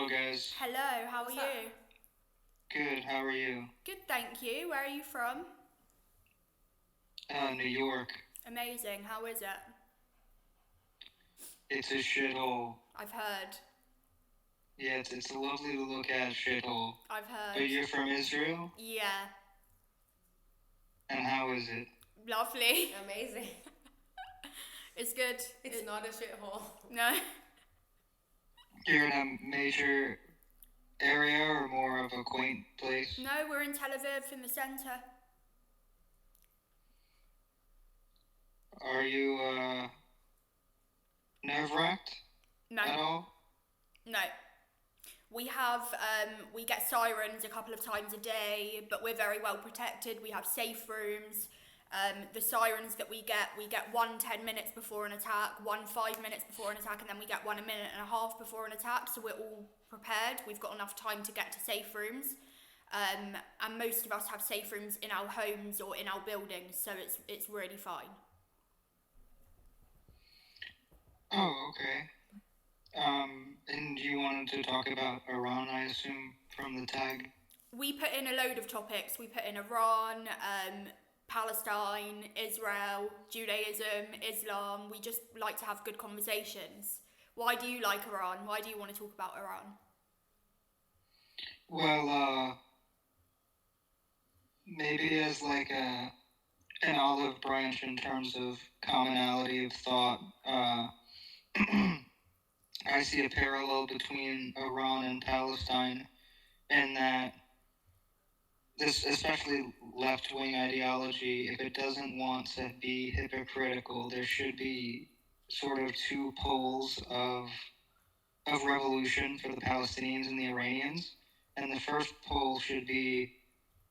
Hello, guys. Hello, how are What's up? you? Good. How are you? Good, thank you. Where are you from? New York. Amazing, how is it? It's a shithole. I've heard. Yeah, it's a lovely to look at shithole. I've But heard. you're from Israel? Yeah, And how is it? lovely. Amazing. It's good. It's not a shithole. No. You're in a major area or more of a quaint place? No, we're in Tel Aviv in the centre. Are you, nerve-wracked No, at all? no. We get sirens a couple of times a day, but we're very well protected. We have safe rooms. The sirens that we get one 10 minutes before an attack, one 5 minutes before an attack, and then we get one a minute and a half before an attack, so we're all prepared. We've got enough time to get to safe rooms. And most of us have safe rooms in our homes or in our buildings, so it's really fine. Oh, okay. And you wanted to talk about Iran, I assume, from the tag? We put in a load of topics. We put in Iran, Palestine, Israel, Judaism, Islam. We just like to have good conversations. Why do you like Iran? Why do you want to talk about Iran? Well, maybe as like an olive branch in terms of commonality of thought. I see a parallel between Iran and Palestine in that this, especially left-wing ideology, if it doesn't want to be hypocritical, there should be sort of two poles of revolution for the Palestinians and the Iranians. And the first pole should be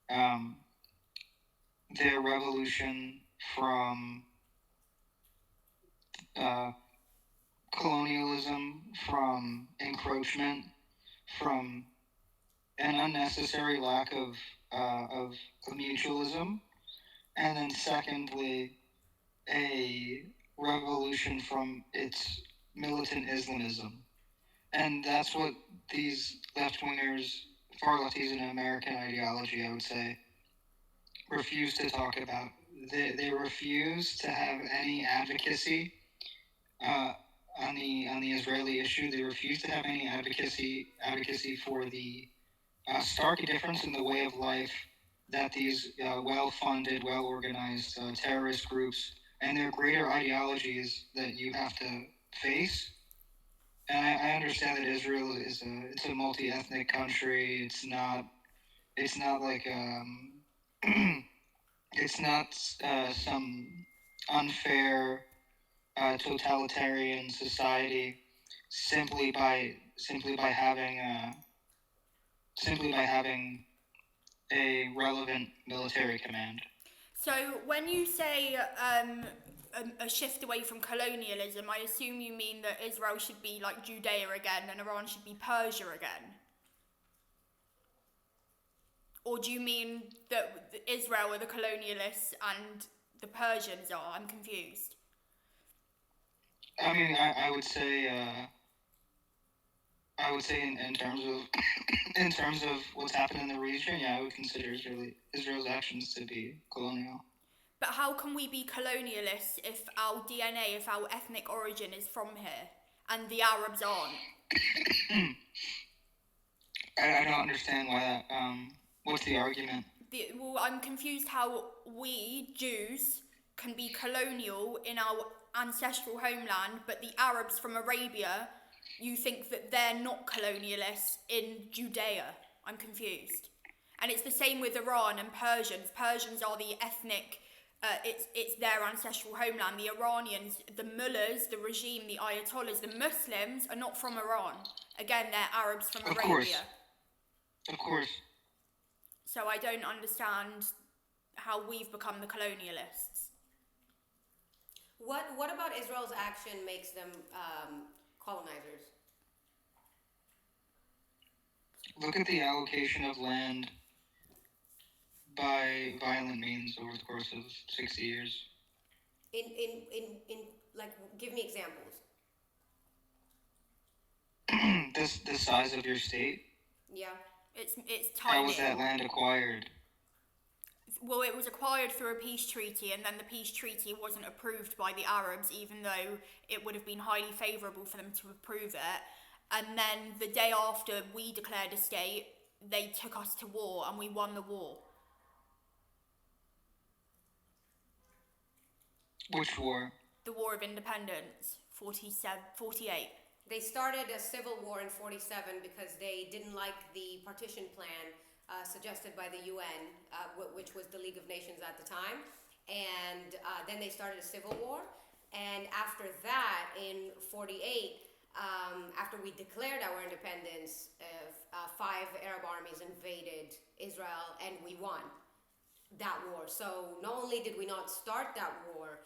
their revolution from colonialism, from encroachment, from an unnecessary lack of mutualism, and then secondly, a revolution from its militant Islamism. And that's what these left-wingers, far lefties in American ideology, I would say, refuse to talk about. They refuse to have any advocacy on the Israeli issue. They refuse to have any advocacy for the stark difference in the way of life that these well-funded, well-organized terrorist groups and their greater ideologies that you have to face. And I understand that Israel is it's a multi-ethnic country. It's not like it's not some unfair totalitarian society simply by having a relevant military command. So when you say a shift away from colonialism, I assume you mean that Israel should be like Judea again and Iran should be Persia again? Or do you mean that Israel are the colonialists and the Persians are? I'm confused. I mean, I would say in terms of in terms of what's happened in the region, yeah, I would consider Israel's actions to be colonial. But how can we be colonialists if our DNA, if our ethnic origin is from here and the Arabs aren't? I don't understand why that. What's the argument? Well, I'm confused how we, Jews, can be colonial in our ancestral homeland, but the Arabs from Arabia, you think that they're not colonialists in Judea. I'm confused. And it's the same with Iran and Persians. Persians are the ethnic, it's their ancestral homeland. The Iranians, the mullahs, the regime, the ayatollahs, the Muslims are not from Iran. Again, they're Arabs from Arabia. Of course. So I don't understand how we've become the colonialists. What about Israel's action makes them colonizers? Look at the allocation of land by violent means over the course of 60 years. In like, give me examples. the size of your state? Yeah. It's tiny. How was that land acquired? Well, it was acquired through a peace treaty, and then the peace treaty wasn't approved by the Arabs, even though it would have been highly favourable for them to approve it. And then the day after we declared a state, they took us to war, and we won the war. Which war? The War of Independence, 48. They started a civil war in 47 because they didn't like the partition plan suggested by the UN, which was the League of Nations at the time. And then they started a civil war. And after that, in 48, after we declared our independence, 5 Arab armies invaded Israel and we won that war. So not only did we not start that war,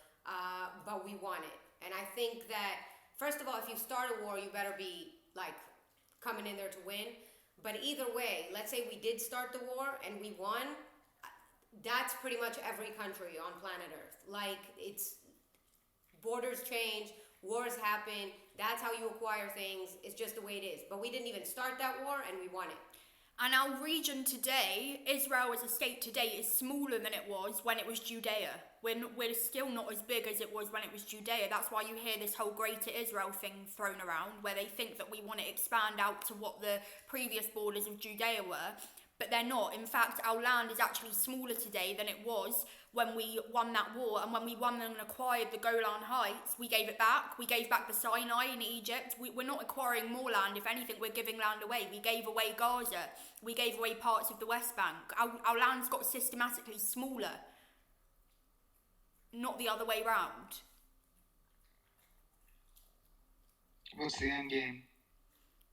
but we won it. And I think that, first of all, if you start a war, you better be like coming in there to win. But either way, let's say we did start the war and we won, that's pretty much every country on planet Earth. Like, it's, borders change, wars happen, that's how you acquire things, it's just the way it is. But we didn't even start that war and we won it. And our region today, Israel as a state today, is smaller than it was when it was Judea. We're still not as big as it was when it was Judea. That's why you hear this whole Greater Israel thing thrown around, where they think that we want to expand out to what the previous borders of Judea were. But they're not. In fact, our land is actually smaller today than it was when we won that war. And when we won and acquired the Golan Heights, we gave it back. We gave back the Sinai in Egypt. We're not acquiring more land. If anything, we're giving land away. We gave away Gaza. We gave away parts of the West Bank. Our land's got systematically smaller, not the other way round. What's the end game?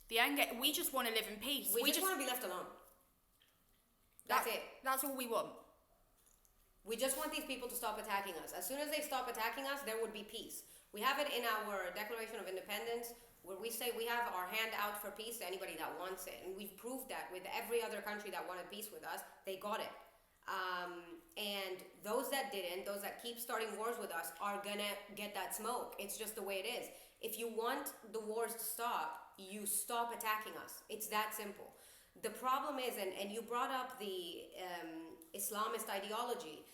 The end game, we just want to live in peace. We just want to be left alone. That's it. That's all we want. We just want these people to stop attacking us. As soon as they stop attacking us, there would be peace. We have it in our Declaration of Independence, where we say we have our hand out for peace to anybody that wants it. And we've proved that with every other country that wanted peace with us, they got it. And those that didn't, those that keep starting wars with us, are gonna get that smoke. It's just the way it is. If you want the wars to stop, you stop attacking us. It's that simple. The problem is, and you brought up the Islamist ideology,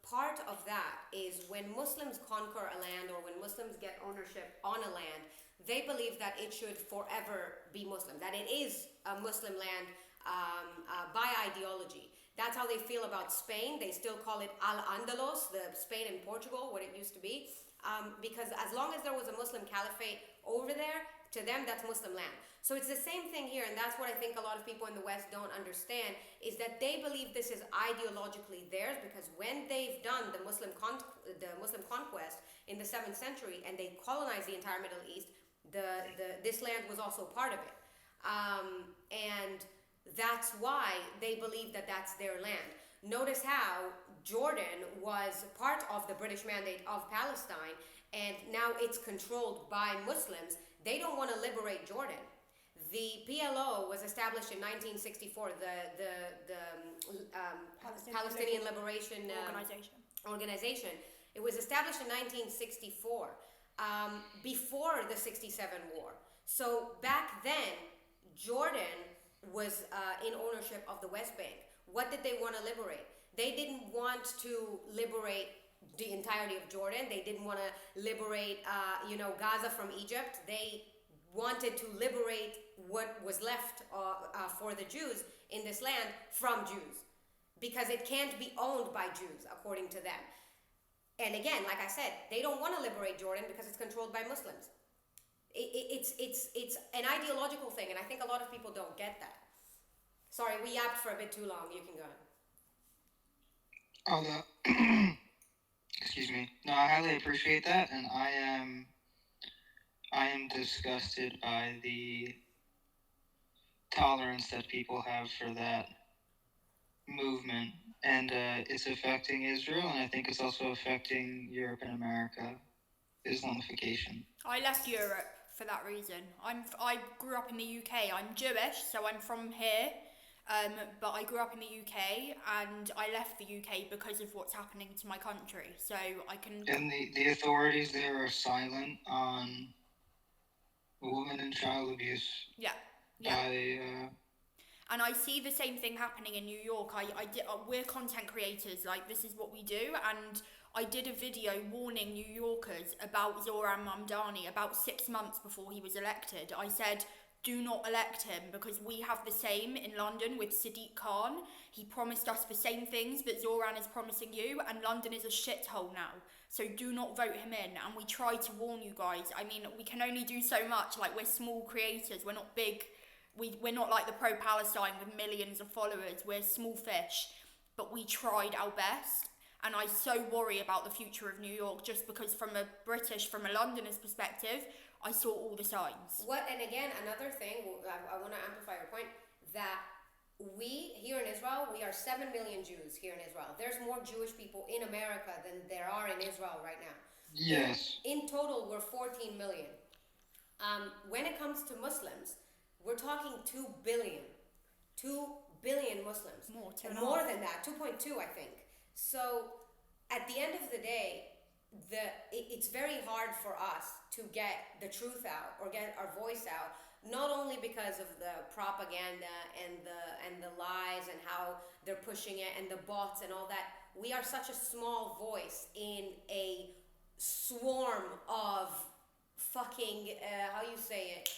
part of that is when Muslims conquer a land or when Muslims get ownership on a land, they believe that it should forever be Muslim, that it is a Muslim land by ideology. That's how they feel about Spain. They still call it Al-Andalus, the Spain and Portugal, what it used to be, because as long as there was a Muslim caliphate over there, to them that's Muslim land. So it's the same thing here, and that's what I think a lot of people in the West don't understand, is that they believe this is ideologically theirs, because when they've done the Muslim conquest in the 7th century and they colonized the entire Middle East, this land was also part of it. And that's why they believe that that's their land. Notice how Jordan was part of the British Mandate of Palestine, and now it's controlled by Muslims. They don't want to liberate Jordan. The PLO was established in 1964, the Palestinian Liberation Organization. It was established in 1964, before the 67 war. So back then, Jordan was in ownership of the West Bank. What did they want to liberate? They didn't want to liberate the entirety of Jordan. They didn't want to liberate, Gaza from Egypt. They wanted to liberate what was left for the Jews in this land from Jews, because it can't be owned by Jews according to them. And again, like I said, they don't want to liberate Jordan because it's controlled by Muslims. It's an ideological thing, and I think a lot of people don't get that. Sorry, we yapped for a bit too long. You can go. Excuse me. No, I highly appreciate that, and I am disgusted by the tolerance that people have for that movement, and it's affecting Israel, and I think it's also affecting Europe and America. Islamification. I left Europe for that reason. I grew up in the UK. I'm Jewish, so I'm from here. But I grew up in the UK, and I left the UK because of what's happening to my country. So I can. And the authorities there are silent on woman and child abuse Yeah. by And I see the same thing happening in New York. We're content creators, like this is what we do, and I did a video warning New Yorkers about Zoran Mamdani about 6 months before he was elected. I said, do not elect him, because we have the same in London with Sadiq Khan. He promised us the same things that Zoran is promising you, and London is a shithole now. So do not vote him in. And we try to warn you guys. I mean, we can only do so much. Like, we're small creators. We're not big. We're not like the pro-Palestine with millions of followers. We're small fish. But we tried our best. And I so worry about the future of New York, just because from a Londoner's perspective, I saw all the signs. And again, another thing, I want to amplify your point, that we, here in Israel, we are 7 million Jews here in Israel. There's more Jewish people in America than there are in Israel right now. Yes. In total, we're 14 million. When it comes to Muslims, we're talking 2 billion. 2 billion Muslims. More than that, 2.2 I think. So at the end of the day, it's very hard for us to get the truth out or get our voice out, not only because of the propaganda and the lies and how they're pushing it and the bots and all that. We are such a small voice in a swarm of fucking how you say it,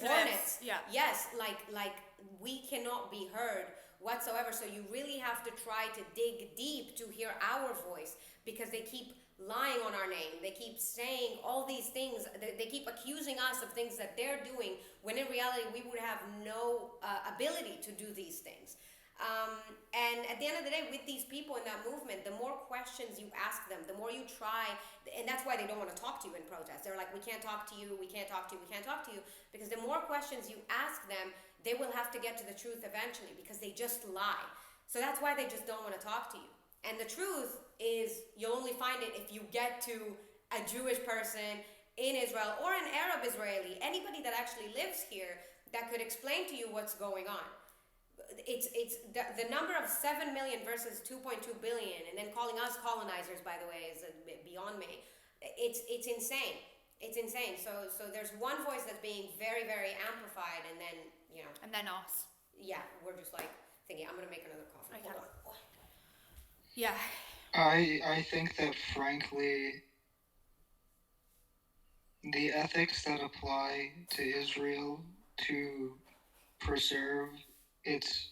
hornets. Yeah. Yes, like we cannot be heard whatsoever. So you really have to try to dig deep to hear our voice, because they keep lying on our name. They keep saying all these things. They keep accusing us of things that they're doing, when in reality we would have no ability to do these things. And at the end of the day, with these people in that movement, the more questions you ask them, the more you try, and that's why they don't want to talk to you in protest. They're like, we can't talk to you, we can't talk to you, we can't talk to you, because the more questions you ask them, they will have to get to the truth eventually, because they just lie. So that's why they just don't want to talk to you. And the truth is, you'll only find it if you get to a Jewish person in Israel, or an Arab Israeli, anybody that actually lives here that could explain to you what's going on. It's the number of 7 million versus 2.2 billion, and then calling us colonizers, by the way, is beyond me. It's insane. It's insane. So there's one voice that's being very, very amplified, and then, you know. And then us. Yeah, we're just like thinking, I'm going to make another coffee. Okay. Hold on. Yeah. I think that, frankly, the ethics that apply to Israel to preserve its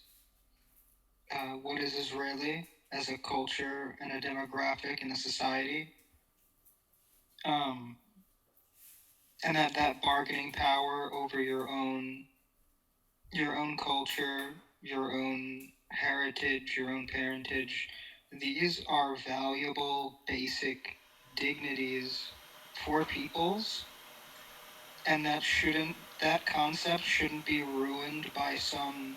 what is Israeli as a culture and a demographic and a society, and that bargaining power over your own culture, your own heritage, your own parentage, these are valuable, basic dignities for peoples, and that concept shouldn't be ruined by some,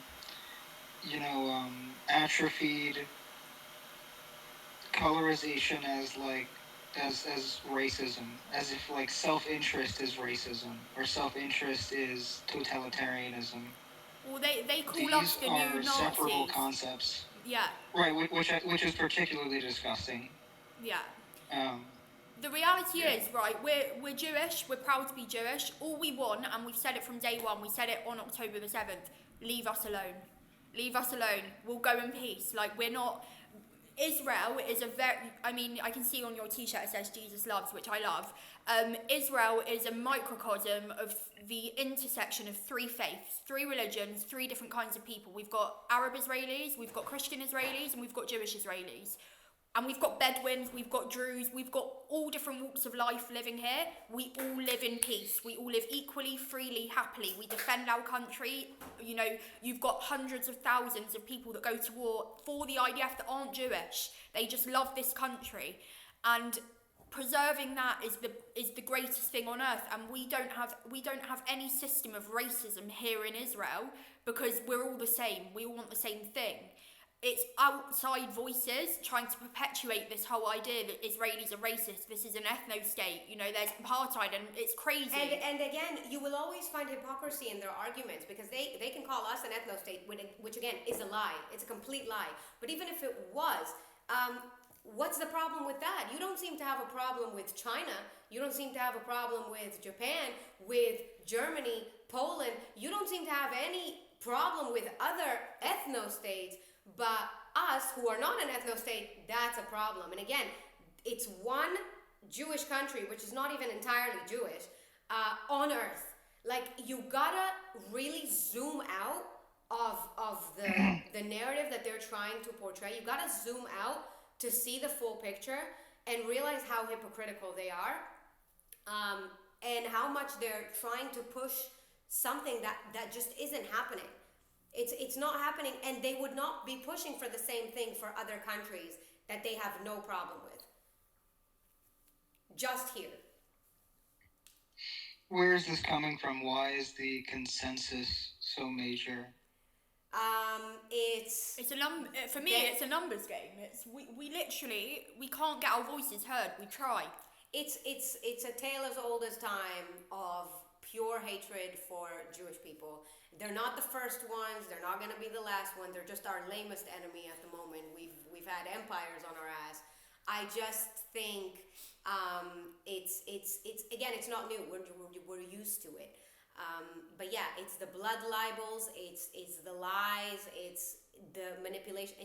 atrophied colorization as racism, as if like self-interest is racism or self-interest is totalitarianism. Well, they call These us the new are Nazis. separable concepts. Yeah. Right, which is particularly disgusting. Yeah. The reality is, right, we're Jewish, we're proud to be Jewish. All we want, and we've said it from day one, we said it on October the 7th, leave us alone. Leave us alone. We'll go in peace. Like, we're not... Israel is I can see on your t-shirt it says Jesus loves, which I love. Israel is a microcosm of the intersection of 3 faiths, 3 religions, 3 different kinds of people. We've got Arab Israelis, we've got Christian Israelis, and we've got Jewish Israelis. And we've got Bedouins, we've got Druze, we've got all different walks of life living here. We all live in peace. We all live equally, freely, happily. We defend our country. You know, you've got hundreds of thousands of people that go to war for the IDF that aren't Jewish. They just love this country. And preserving that is the greatest thing on earth. And we don't have any system of racism here in Israel, because we're all the same. We all want the same thing. It's outside voices trying to perpetuate this whole idea that Israelis are racist. This is an ethnostate. You know, there's apartheid, and it's crazy. And again, you will always find hypocrisy in their arguments, because they can call us an ethnostate, which again is a lie. It's a complete lie. But even if it was, what's the problem with that? You don't seem to have a problem with China. You don't seem to have a problem with Japan, with Germany, Poland, you don't seem to have any problem with other ethnostates, but us who are not an ethnostate, that's a problem. And again, it's one Jewish country, which is not even entirely Jewish, on earth. Like, you gotta really zoom out of the narrative that they're trying to portray. You gotta zoom out to see the full picture and realize how hypocritical they are, and how much they're trying to push something that just isn't happening. It's not happening, and they would not be pushing for the same thing for other countries that they have no problem with. Just here. Where is this coming from? Why is the consensus so major? It's for me. It's a numbers game. We literally can't get our voices heard. We try. It's a tale as old as time of pure hatred for Jewish people. They're not the first ones. They're not going to be the last one. They're just our lamest enemy at the moment. We've had empires on our ass. I just think it's again, it's not new. We're used to it. But yeah, it's the blood libels. It's the lies. It's the manipulation.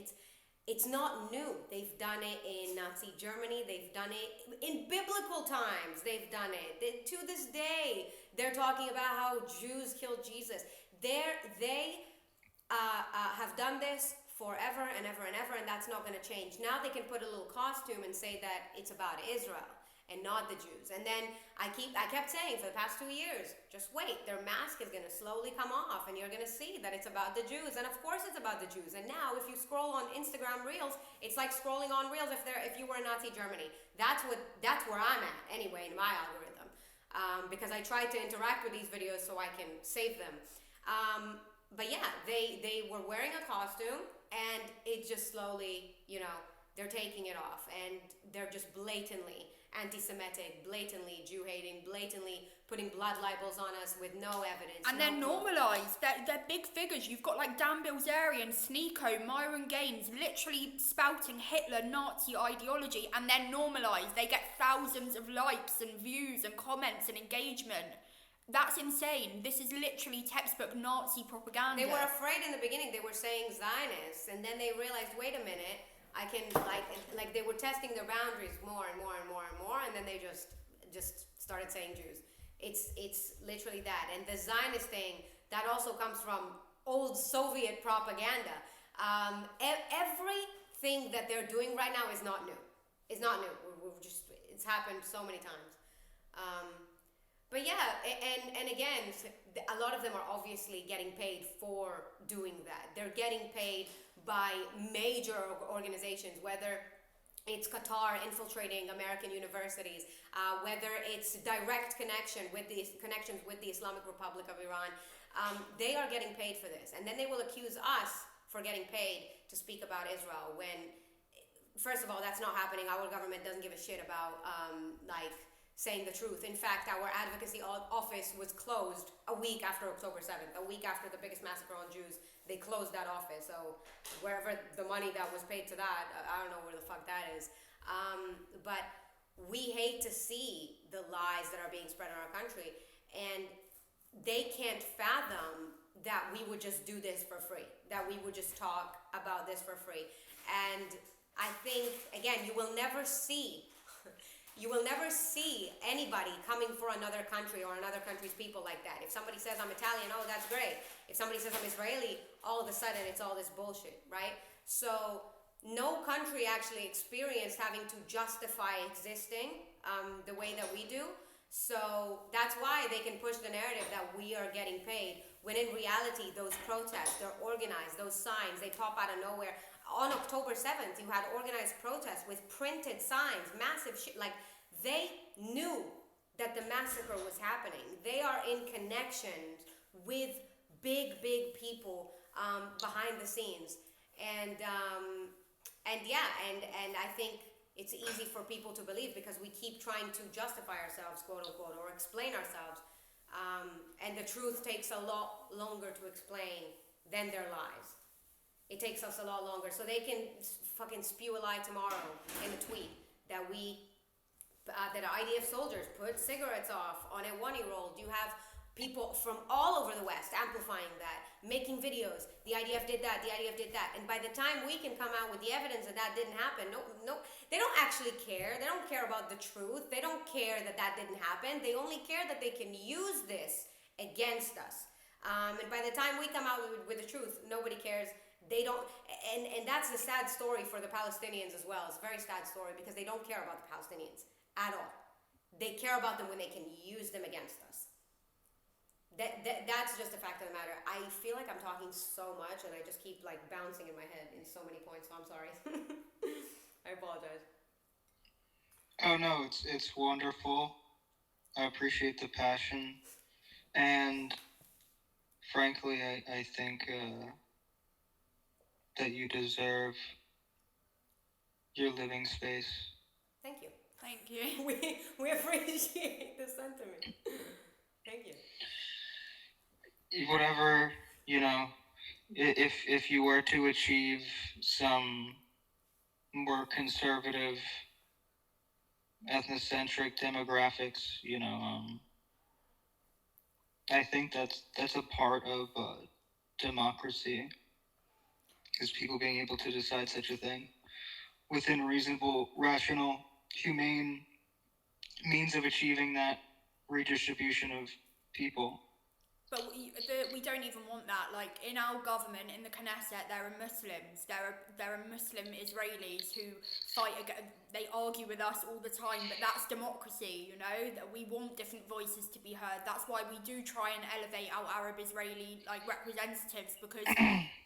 It's not new. They've done it in Nazi Germany. They've done it in biblical times. They've done it. To this day, they're talking about how Jews killed Jesus. They have done this forever and ever and ever, and that's not going to change. Now they can put a little costume and say that it's about Israel and not the Jews. And then I kept saying for the past 2 years, just wait, their mask is going to slowly come off and you're going to see that it's about the Jews. And of course it's about the Jews. And now if you scroll on Instagram Reels, it's like scrolling on Reels if you were in Nazi Germany. That's where I'm at anyway in my algorithm. Because I try to interact with these videos so I can save them. But yeah, they were wearing a costume, and it just slowly, they're taking it off, and they're just blatantly anti-Semitic, blatantly Jew-hating, blatantly putting blood libels on us with no evidence. And they're normalised. They're big figures. You've got like Dan Bilzerian, Sneeko, Myron Gaines, literally spouting Hitler, Nazi ideology, and they're normalised. They get thousands of likes and views and comments and engagement. That's insane. This is literally textbook Nazi propaganda. They were afraid in the beginning. They were saying Zionists, and then they realized, wait a minute, I can, like they were testing their boundaries more and more and more and more, and then they just started saying Jews. It's literally that. And the Zionist thing, that also comes from old Soviet propaganda. Everything that they're doing right now is not new. It's not new. It's happened so many times. But yeah, and again, a lot of them are obviously getting paid for doing that. They're getting paid by major organizations, whether it's Qatar infiltrating American universities, whether it's direct connections with the Islamic Republic of Iran. They are getting paid for this. And then they will accuse us for getting paid to speak about Israel when, first of all, that's not happening. Our government doesn't give a shit about, saying the truth. In fact, our advocacy office was closed a week after October 7th, a week after the biggest massacre on Jews. They closed that office. So wherever the money that was paid to that, I don't know where the fuck that is. But we hate to see the lies that are being spread in our country. And they can't fathom that we would just do this for free, that we would just talk about this for free. And I think, again, you will never see anybody coming for another country or another country's people like that. If somebody says I'm Italian, oh, that's great. If somebody says I'm Israeli, all of a sudden it's all this bullshit, right? So no country actually experienced having to justify existing the way that we do. So that's why they can push the narrative that we are getting paid, when in reality those protests, they're organized, those signs, they pop out of nowhere. On October 7th, you had organized protests with printed signs, massive shit. Like, they knew that the massacre was happening. They are in connection with big people behind the scenes. And I think it's easy for people to believe because we keep trying to justify ourselves, quote unquote, or explain ourselves. And the truth takes a lot longer to explain than their lies. It takes us a lot longer. So they can fucking spew a lie tomorrow in a tweet that that IDF soldiers put cigarettes off on a 1-year-old. You have people from all over the West amplifying that, making videos. The IDF did that, the IDF did that. And by the time we can come out with the evidence that that didn't happen, no, they don't actually care. They don't care about the truth. They don't care that that didn't happen. They only care that they can use this against us. And by the time we come out with the truth, nobody cares. They don't, and that's a sad story for the Palestinians as well. It's a very sad story because they don't care about the Palestinians at all. They care about them when they can use them against us. That's just a fact of the matter. I feel like I'm talking so much and I just keep like bouncing in my head in so many points, so I'm sorry. I apologize. Oh no, it's wonderful. I appreciate the passion, and frankly, I think that you deserve your living space. Thank you. Thank you. We appreciate the sentiment. Thank you. Whatever, if you were to achieve some more conservative, ethnocentric demographics, I think that's a part of democracy, is people being able to decide such a thing within reasonable, rational, humane means of achieving that redistribution of people. But we don't even want that. Like, in our government, in the Knesset, there are Muslims. There are Muslim Israelis who fight against, they argue with us all the time, but that's democracy, that we want different voices to be heard. That's why we do try and elevate our Arab Israeli representatives, because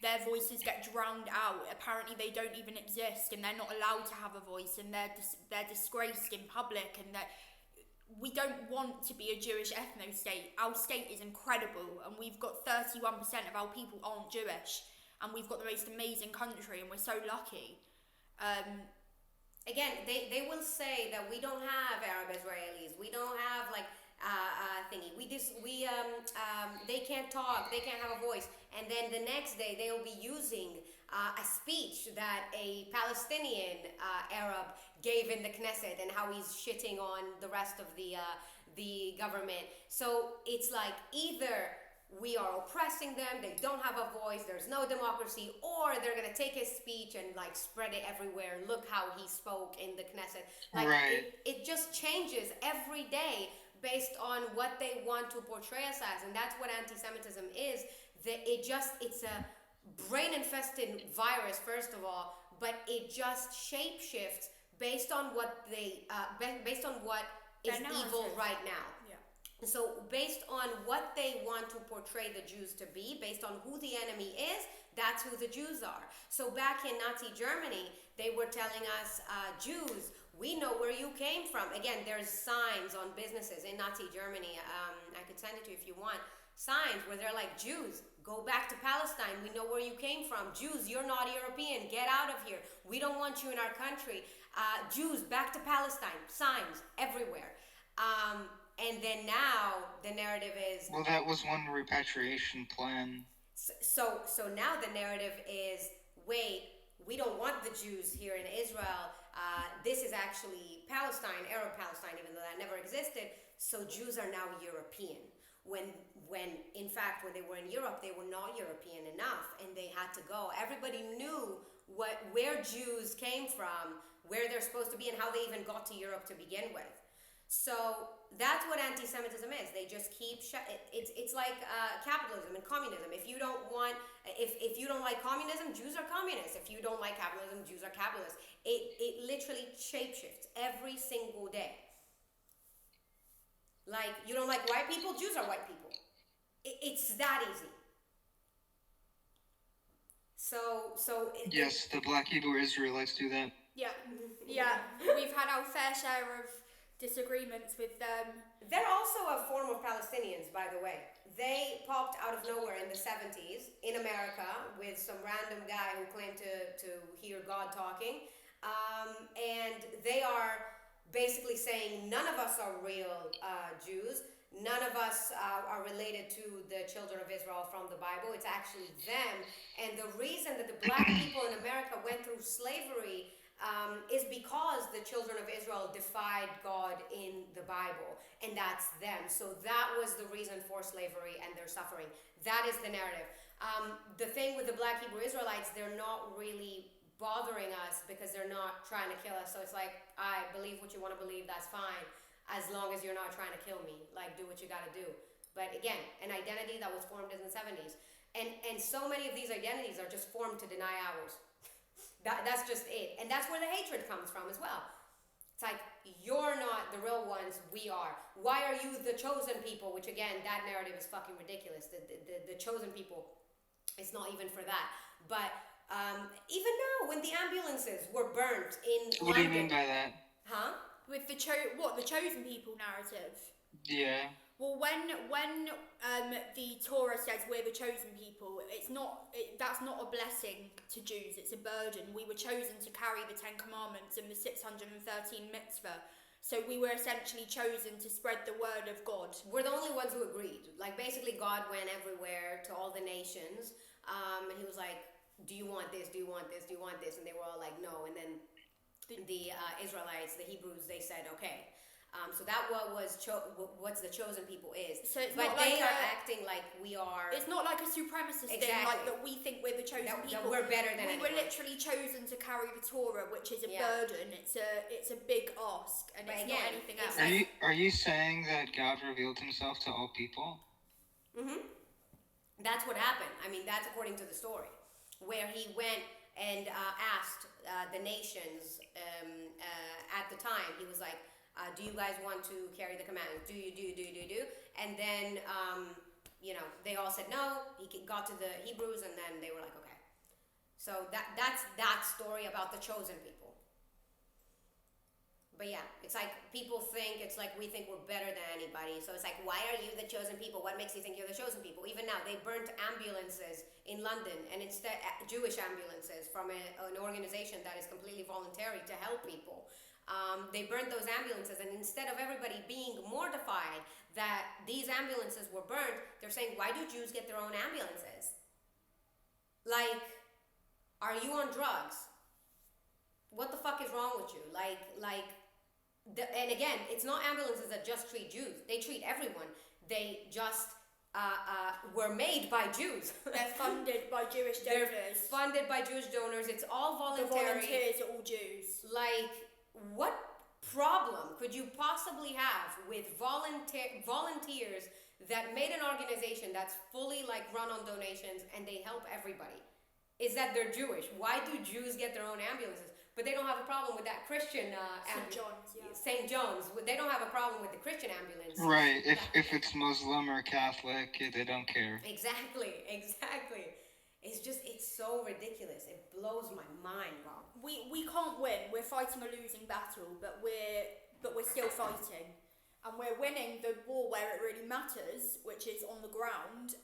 their voices get drowned out. Apparently they don't even exist, and they're not allowed to have a voice, and they're disgraced in public, and that we don't want to be a Jewish ethnostate. Our state is incredible, and we've got 31% of our people aren't Jewish, and we've got the most amazing country, and we're so lucky. Again, they will say that we don't have Arab Israelis. We don't have thingy. They can't talk. They can't have a voice. And then the next day they will be using a speech that a Palestinian Arab gave in the Knesset, and how he's shitting on the rest of the government. So it's like either we are oppressing them, they don't have a voice, there's no democracy, or they're gonna take his speech and spread it everywhere. Look how he spoke in the Knesset. Right. It just changes every day based on what they want to portray us as, and that's what anti-Semitism is. It's a brain-infested virus, first of all, but it just shapeshifts based on what based on what is evil right now. Yeah. So based on what they want to portray the Jews to be, based on who the enemy is, that's who the Jews are. So back in Nazi Germany, they were telling us, Jews, we know where you came from. Again, there's signs on businesses in Nazi Germany. I could send it to you if you want. Signs where they're like, Jews, go back to Palestine. We know where you came from. Jews, you're not European. Get out of here. We don't want you in our country. Jews, back to Palestine. Signs everywhere. And then now the narrative is... Well, that was one repatriation plan. So now the narrative is, wait, we don't want the Jews here in Israel. This is actually Palestine, Arab Palestine, even though that never existed. So Jews are now European. When in fact, when they were in Europe, they were not European enough, and they had to go. Everybody knew where Jews came from, where they're supposed to be, and how they even got to Europe to begin with. So that's what anti-Semitism is. They just keep it's like capitalism and communism. If you don't like communism, Jews are communists. If you don't like capitalism, Jews are capitalists. It literally shapeshifts every single day. Like, you don't like white people, Jews are white people. It's that easy. Yes, the Black Hebrew Israelites do that. Yeah. We've had our fair share of disagreements with them. They're also a form of Palestinians, by the way. They popped out of nowhere in the 70s in America with some random guy who claimed to hear God talking. And they are basically saying none of us are real Jews. None of us are related to the children of Israel from the Bible. It's actually them. And the reason that the black people in America went through slavery is because the children of Israel defied God in the Bible, and that's them. So that was the reason for slavery and their suffering. That is the narrative. The thing with the Black Hebrew Israelites, they're not really bothering us because they're not trying to kill us. So it's like, I believe what you want to believe, that's fine, as long as you're not trying to kill me. Like, do what you got to do. But again, an identity that was formed in the 70s. And so many of these identities are just formed to deny ours. That's just it. And that's where the hatred comes from as well. It's like, you're not the real ones, we are. Why are you the chosen people? Which again, that narrative is fucking ridiculous. The chosen people, it's not even for that. But even now, when the ambulances were burnt in What do you London, mean by that? huh? With the chosen people narrative. Yeah. Well, when the Torah says we're the chosen people, that's not a blessing to Jews. It's a burden. We were chosen to carry the 10 Commandments and the 613 mitzvah. So we were essentially chosen to spread the word of God. We're the only ones who agreed. Like, basically, God went everywhere to all the nations, and he was like, "Do you want this? Do you want this? Do you want this?" And they were all like, "No." And then the Israelites, the Hebrews, they said, "Okay." So that what's the chosen people is. So it's but not they like are acting like we are. It's not like a supremacist thing, like that we think we're the chosen people. That we're better than We anyone. were literally chosen to carry the Torah, which is a burden. It's a big ask, and it's not anything else. Are you saying that God revealed himself to all people? Mm-hmm. That's what happened. I mean, that's according to the story, where he went and asked the nations at the time. He was like, do you guys want to carry the commandments? Do you? And then, they all said no. He got to the Hebrews, and then they were like, okay. So that's that story about the chosen people. But yeah, it's like people think, it's like we think we're better than anybody. So it's like, why are you the chosen people? What makes you think you're the chosen people? Even now, they burnt ambulances in London, and instead, Jewish ambulances from an organization that is completely voluntary to help people. They burnt those ambulances, and instead of everybody being mortified that these ambulances were burnt, they're saying, why do Jews get their own ambulances? Like, are you on drugs? What the fuck is wrong with you? And again, it's not ambulances that just treat Jews. They treat everyone. They just were made by Jews. They're funded by Jewish donors. They're funded by Jewish donors. It's all voluntary. The volunteers are all Jews. Like, what problem could you possibly have with volunteers that made an organization that's fully run on donations and they help everybody? Is that they're Jewish. Why do Jews get their own ambulances? But they don't have a problem with that Christian St. John's. They don't have a problem with the Christian ambulance. Right. If it's Muslim or Catholic, they don't care. Exactly. It's so ridiculous. It blows my mind, Rob. We can't win. We're fighting a losing battle, but we're still fighting, and we're winning the war where it really matters, which is on the ground,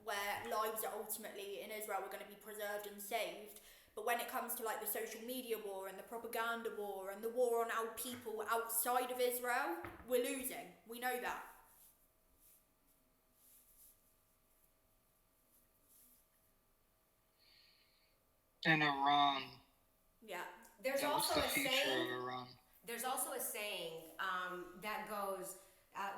where lives are ultimately in Israel are going to be preserved and saved. But when it comes to the social media war and the propaganda war and the war on our people outside of Israel, we're losing. We know that. In Iran. Yeah. There's also a saying. Of Iran? There's also a saying that goes.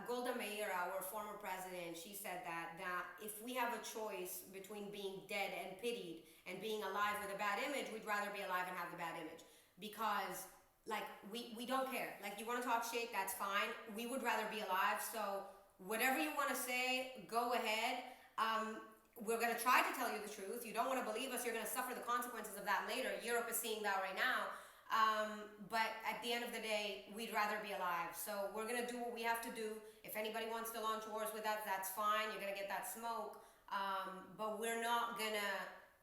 Golda Meir, our former president, she said that if we have a choice between being dead and pitied and being alive with a bad image, we'd rather be alive and have the bad image, because we don't care. You want to talk shit, that's fine. We would rather be alive. So whatever you want to say, go ahead. We're going to try to tell you the truth. You don't want to believe us, you're going to suffer the consequences of that later. Europe is seeing that right now. But at the end of the day, we'd rather be alive. So we're going to do what we have to do. If anybody wants to launch wars with us, that's fine. You're going to get that smoke. But we're not going to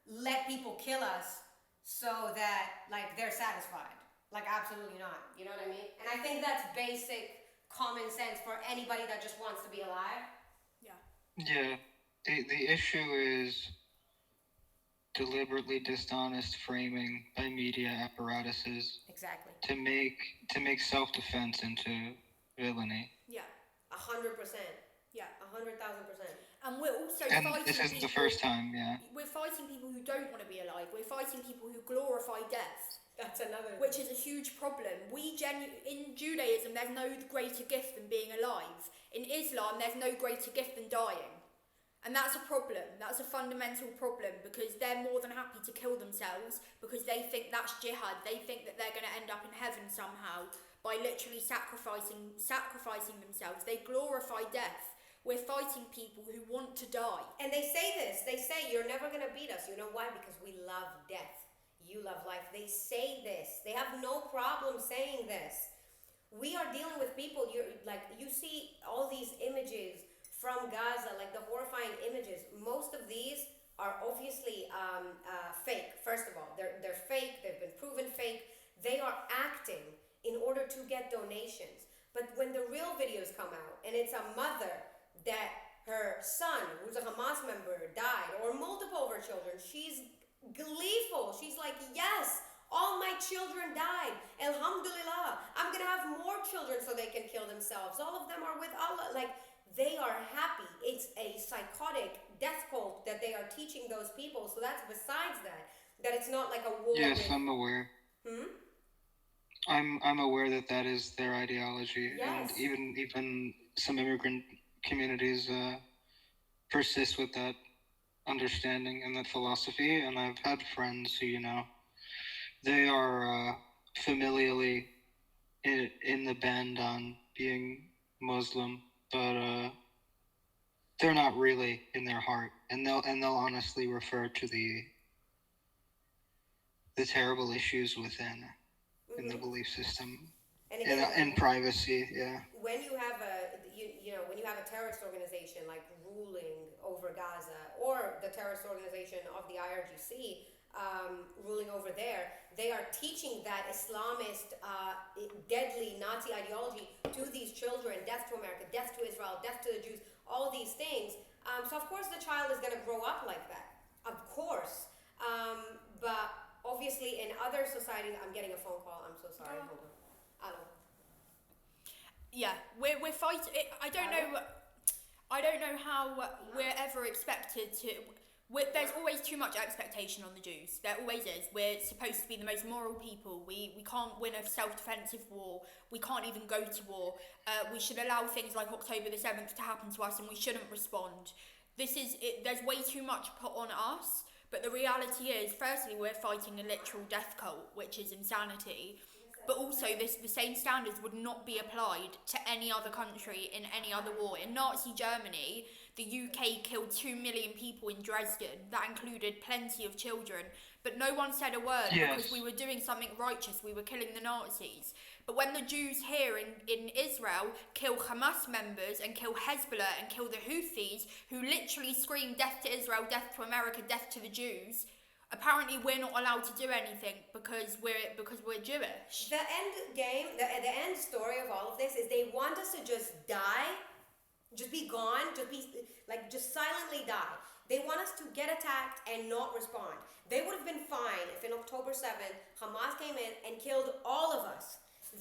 let people kill us so that, they're satisfied. Absolutely not. You know what I mean? And I think that's basic common sense for anybody that just wants to be alive. Yeah. Yeah. The issue is deliberately dishonest framing by media apparatuses. Exactly. To make self-defense into villainy. Yeah. 100%. Yeah. 100,000%. And we're also and fighting this isn't the first time, yeah. We're fighting people who don't want to be alive. We're fighting people who glorify death. That's another. Which is a huge problem. In Judaism, there's no greater gift than being alive. In Islam, there's no greater gift than dying. And that's a problem. That's a fundamental problem, because they're more than happy to kill themselves because they think that's jihad. They think that they're going to end up in heaven somehow by literally sacrificing themselves. They glorify death. We're fighting people who want to die. And they say this. They say, you're never going to beat us. You know why? Because we love death. You love life. They say this. They have no problem saying this. We are dealing with people, you see all these images from Gaza, like the horrifying images. Most of these are obviously fake. First of all, they're fake. They've been proven fake. They are acting in order to get donations. But when the real videos come out, and it's a mother that her son, who's a Hamas member, died, or multiple of her children, she's gleeful. She's like, yes, all my children died. Alhamdulillah. I'm going to have more children so they can kill themselves. All of them are with Allah. Like, they are happy. It's a psychotic death cult that they are teaching those people. So that's besides that it's not like a war. Yes, I'm aware. I'm aware that is their ideology. Yes. And even some immigrant communities persist with that understanding and that philosophy. And I've had friends who, they are familially in the band on being Muslim, but they're not really in their heart, and they'll honestly refer to the terrible issues within in the belief system, and again, in privacy. Yeah. When you have when you have a terrorist organization like ruling over Gaza, or the terrorist organization of the IRGC ruling over there, they are teaching that Islamist, deadly Nazi ideology to these children: death to America, death to Israel, death to the Jews, all these things. So of course the child is going to grow up like that, of course. But obviously in other societies, I'm getting a phone call. I'm so sorry. Hold on. Hello. Yeah, we're fighting. I don't know how we're ever expected to. There's always too much expectation on the Jews. There always is. We're supposed to be the most moral people. We can't win a self-defensive war. We can't even go to war. We should allow things like October the 7th to happen to us, and we shouldn't respond. There's way too much put on us. But the reality is, firstly, we're fighting a literal death cult, which is insanity. But also, the same standards would not be applied to any other country in any other war. In Nazi Germany, the UK killed 2 million people in Dresden. That included plenty of children. But no one said a word because we were doing something righteous. We were killing the Nazis. But when the Jews here in Israel kill Hamas members and kill Hezbollah and kill the Houthis, who literally scream death to Israel, death to America, death to the Jews, apparently we're not allowed to do anything because we're Jewish. The end game, the end story of all of this is they want us to just die, just be gone, just silently die. They want us to get attacked and not respond. They would have been fine if in October 7th, Hamas came in and killed all of us.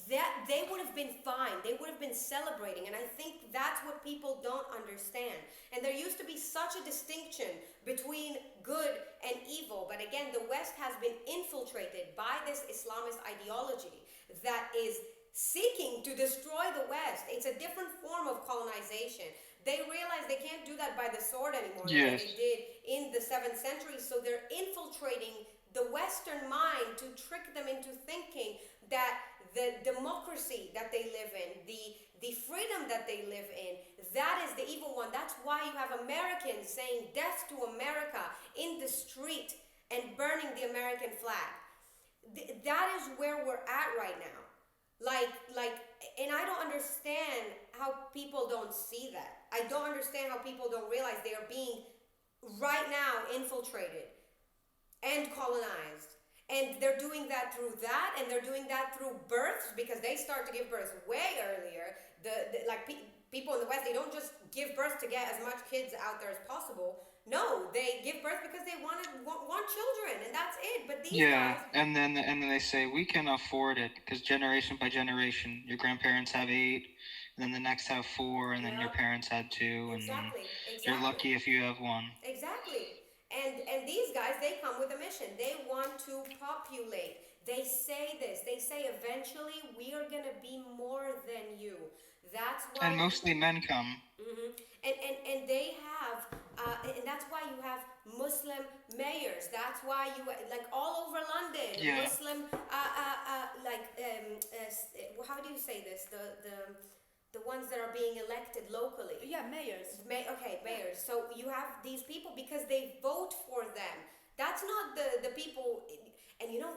That they would have been fine. They would have been celebrating. And I think that's what people don't understand. And there used to be such a distinction between good and evil. But again, the West has been infiltrated by this Islamist ideology that is seeking to destroy the West. It's a different form of colonization. They realize they can't do that by the sword anymore, like they did in the 7th century. So they're infiltrating the Western mind to trick them into thinking that the democracy that they live in, the freedom that they live in, that is the evil one. That's why you have Americans saying death to America in the street and burning the American flag. That is where we're at right now. And I don't understand how people don't see that. I don't understand how people don't realize they are being right now infiltrated and colonized. And they're doing that through that, and they're doing that through births, because they start to give birth way earlier. People in the West, they don't just give birth to get as much kids out there as possible. No, they give birth because they want children, and that's it. But these guys, and then they say we can afford it because generation by generation, your grandparents have 8, and then the next have 4, and then your parents had 2, and then you're lucky if you have 1. Exactly. And these guys, they come with a mission. They want to populate. They say this. They say eventually we are gonna be more than you. That's why. And mostly men come. And they have, and that's why you have Muslim mayors. That's why you, like, all over London, Yeah. Muslim, how do you say this? The ones that are being elected locally. Yeah, mayors. Mayors. So you have these people because they vote for them. That's not the people. And you know,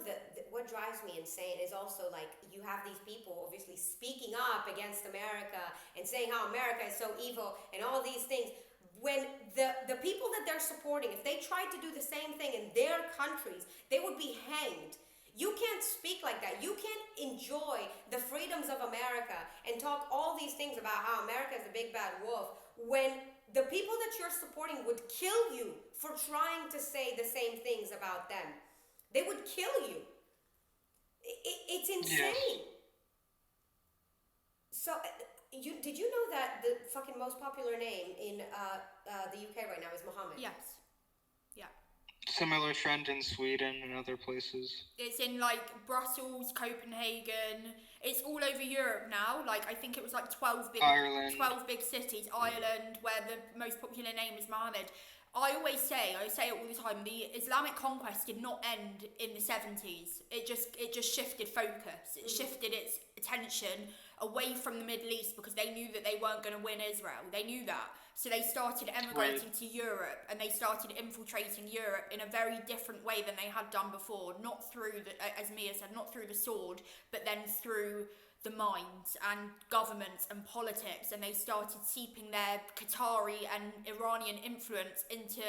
what drives me insane is also, like, you have these people obviously speaking up against America and saying how America is so evil and all these things. When the people that they're supporting, if they tried to do the same thing in their countries, they would be hanged. You can't speak like that. You can't enjoy the freedoms of America and talk all these things about how America is the big bad wolf when the people that you're supporting would kill you for trying to say the same things about them. They would kill you. It's insane. Yes. So, did you know that the fucking most popular name in the UK right now is Mohammed? Yes. Yeah. Similar trend in Sweden and other places. It's in, like, Brussels, Copenhagen. It's all over Europe now. Like, I think it was like 12 Ireland. big cities. Ireland, where the most popular name is Mohammed. I say it all the time, the Islamic conquest did not end in the 70s. It just shifted focus. It shifted its attention away from the Middle East because they knew that they weren't going to win Israel. They knew that. So they started emigrating to Europe, and they started infiltrating Europe in a very different way than they had done before. Not through, as Mia said, not through the sword, but then through the minds and governments and politics, and they started seeping their Qatari and Iranian influence into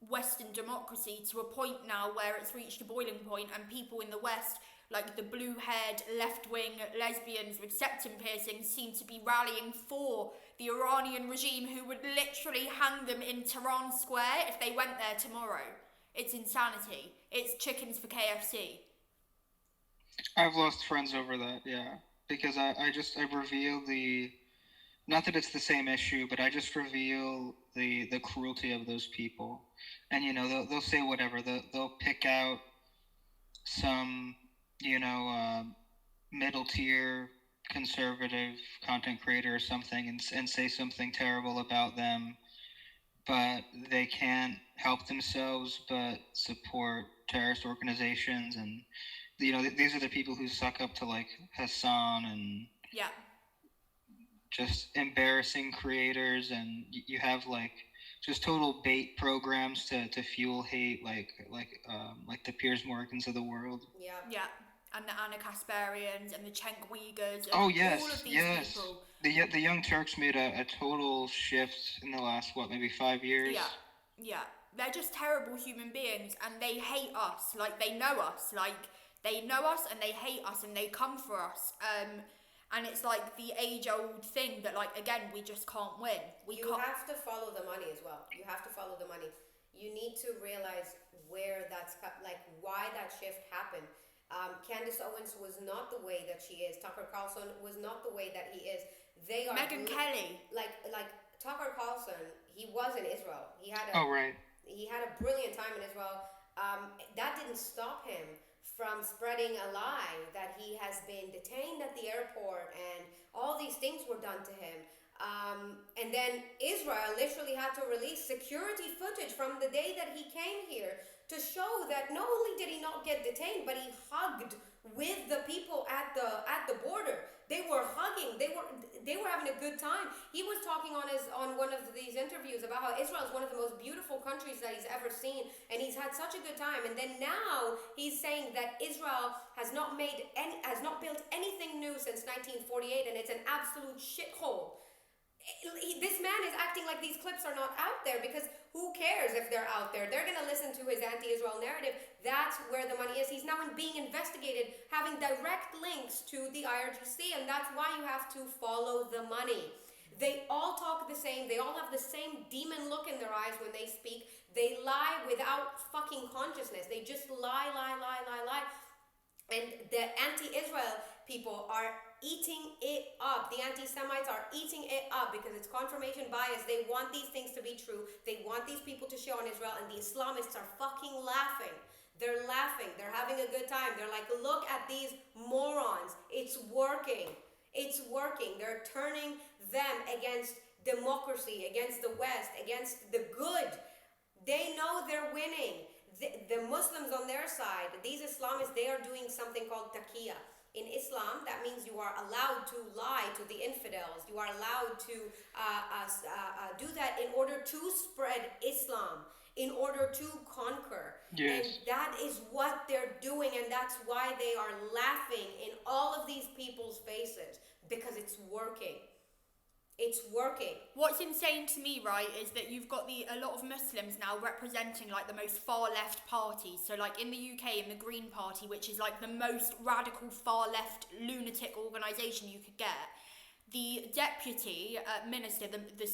Western democracy to a point now where it's reached a boiling point, and people in the West, like the blue-haired, left-wing lesbians with septum piercings, seem to be rallying for the Iranian regime, who would literally hang them in Tehran Square if they went there tomorrow. It's insanity. It's chickens for KFC. I've lost friends over that, yeah. Because I reveal not that it's the same issue, but I just reveal the cruelty of those people. And, you know, they'll say whatever. They'll pick out some, middle tier conservative content creator or something and say something terrible about them, but they can't help themselves but support terrorist organizations. And these are the people who suck up to, like, Hassan and just embarrassing creators, and you have, like, just total bait programs to fuel hate, like the Piers Morgans of the world. Yeah. And the Anna Kasparians and the Cenk Uyghurs. And all of these people. The Young Turks made a total shift in the last, maybe 5 years? Yeah. They're just terrible human beings, and they hate us. Like, they know us. Like, they know us and they hate us and they come for us. And it's like the age-old thing that, like, again, we just can't win. You have to follow the money as well. You have to follow the money. You need to realize where why that shift happened. Candace Owens was not the way that she is. Tucker Carlson was not the way that he is. They are Megyn Kelly. Like Tucker Carlson, he was in Israel. He had a brilliant time in Israel. That didn't stop him from spreading a lie that he has been detained at the airport and all these things were done to him. And then Israel literally had to release security footage from the day that he came here to show that not only did he not get detained, but he hugged with the people at the border. They were hugging. They were having a good time. He was talking on one of these interviews about how Israel is one of the most beautiful countries that he's ever seen, and he's had such a good time. And then now he's saying that Israel has not built anything new since 1948, and it's an absolute shithole. This man is acting like these clips are not out there, because who cares if they're out there? They're going to listen to his anti-Israel narrative. That's where the money is. He's now being investigated, having direct links to the IRGC, and that's why you have to follow the money. They all talk the same. They all have the same demon look in their eyes when they speak. They lie without fucking consciousness. They just lie. And the anti-Israel people are eating it up. The anti-Semites are eating it up because it's confirmation bias. They want these things to be true. They want these people to shit on Israel, and the Islamists are fucking laughing. They're laughing. They're having a good time. They're like, look at these morons. It's working. It's working. They're turning them against democracy, against the West, against the good. They know they're winning. The Muslims on their side, these Islamists, they are doing something called taqiyya. In Islam, that means you are allowed to lie to the infidels. You are allowed to do that in order to spread Islam, in order to conquer. Yes. And that is what they're doing, and that's why they are laughing in all of these people's faces, because it's working. It's working. What's insane to me, right, is that you've got a lot of Muslims now representing like the most far left parties. So like in the UK, in the Green Party, which is like the most radical far left lunatic organisation you could get. The deputy minister, the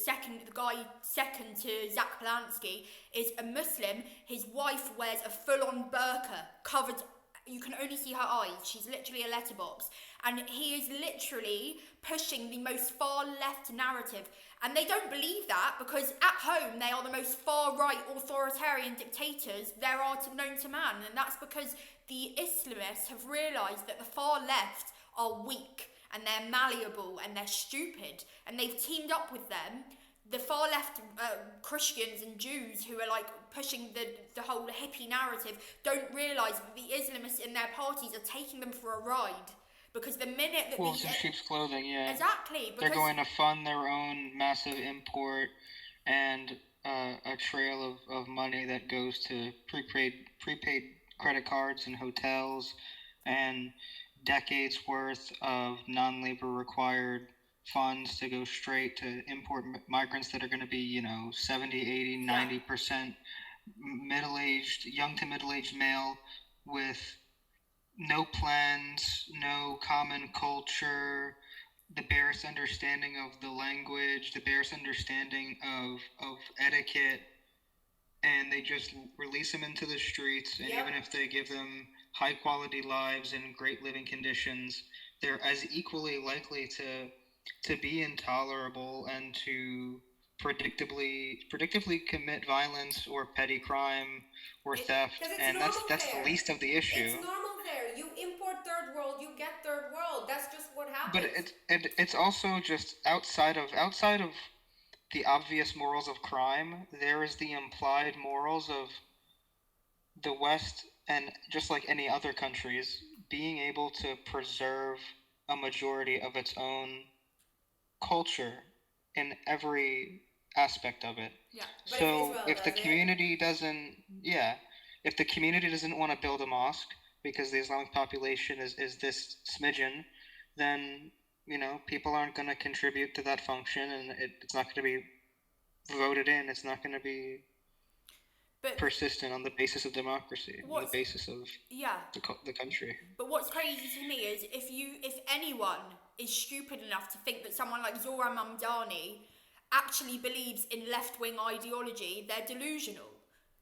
guy second to Zach Polanski, is a Muslim. His wife wears a full-on burqa, covered. You can only see her eyes. She's literally a letterbox. And he is literally pushing the most far-left narrative. And they don't believe that because at home they are the most far-right authoritarian dictators there are known to man. And that's because the Islamists have realised that the far left are weak and they're malleable and they're stupid. And they've teamed up with them. The far left Christians and Jews who are like pushing the whole hippie narrative don't realise that the Islamists in their parties are taking them for a ride. Because the minute that Wolves in sheep's clothing, yeah. Exactly. They're going to fund their own massive import and a trail of money that goes to prepaid credit cards and hotels and decades worth of non-labor required funds to go straight to import migrants that are going to be, 70, 80, 90% middle-aged, young to middle-aged male with no plans, no common culture, the barest understanding of the language, the barest understanding of etiquette, and they just release them into the streets, and even if they give them high-quality lives and great living conditions, they're as equally likely to be intolerable and to predictably commit violence or petty crime or theft, and that's the least of the issue. It's normal there. You import third world, you get third world. That's just what happens. But it's also just outside of the obvious morals of crime, there is the implied morals of the West, and just like any other countries, being able to preserve a majority of its own culture in every aspect of it. Yeah. So if the community doesn't want to build a mosque because the Islamic population is this smidgen, then people aren't going to contribute to that function, and it's not going to be voted in. It's not going to be persistent on the basis of democracy, on the basis of the country. But what's crazy to me is if anyone is stupid enough to think that someone like Zohran Mamdani actually believes in left-wing ideology, they're delusional.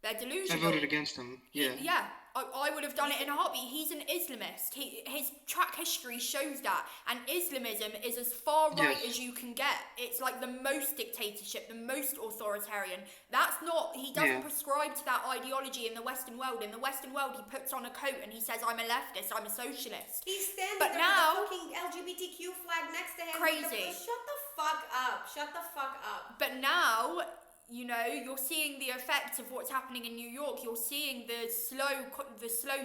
I voted against him. Yeah. I would have done it in a heartbeat. He's an Islamist. His track history shows that. And Islamism is as far right as you can get. It's like the most dictatorship, the most authoritarian. He doesn't prescribe to that ideology in the Western world. In the Western world, he puts on a coat and he says, I'm a leftist, I'm a socialist. He's standing there with the fucking LGBTQ flag next to him. Crazy. Shut the fuck up. Shut the fuck up. But now, you're seeing the effects of what's happening in New York. You're seeing the slow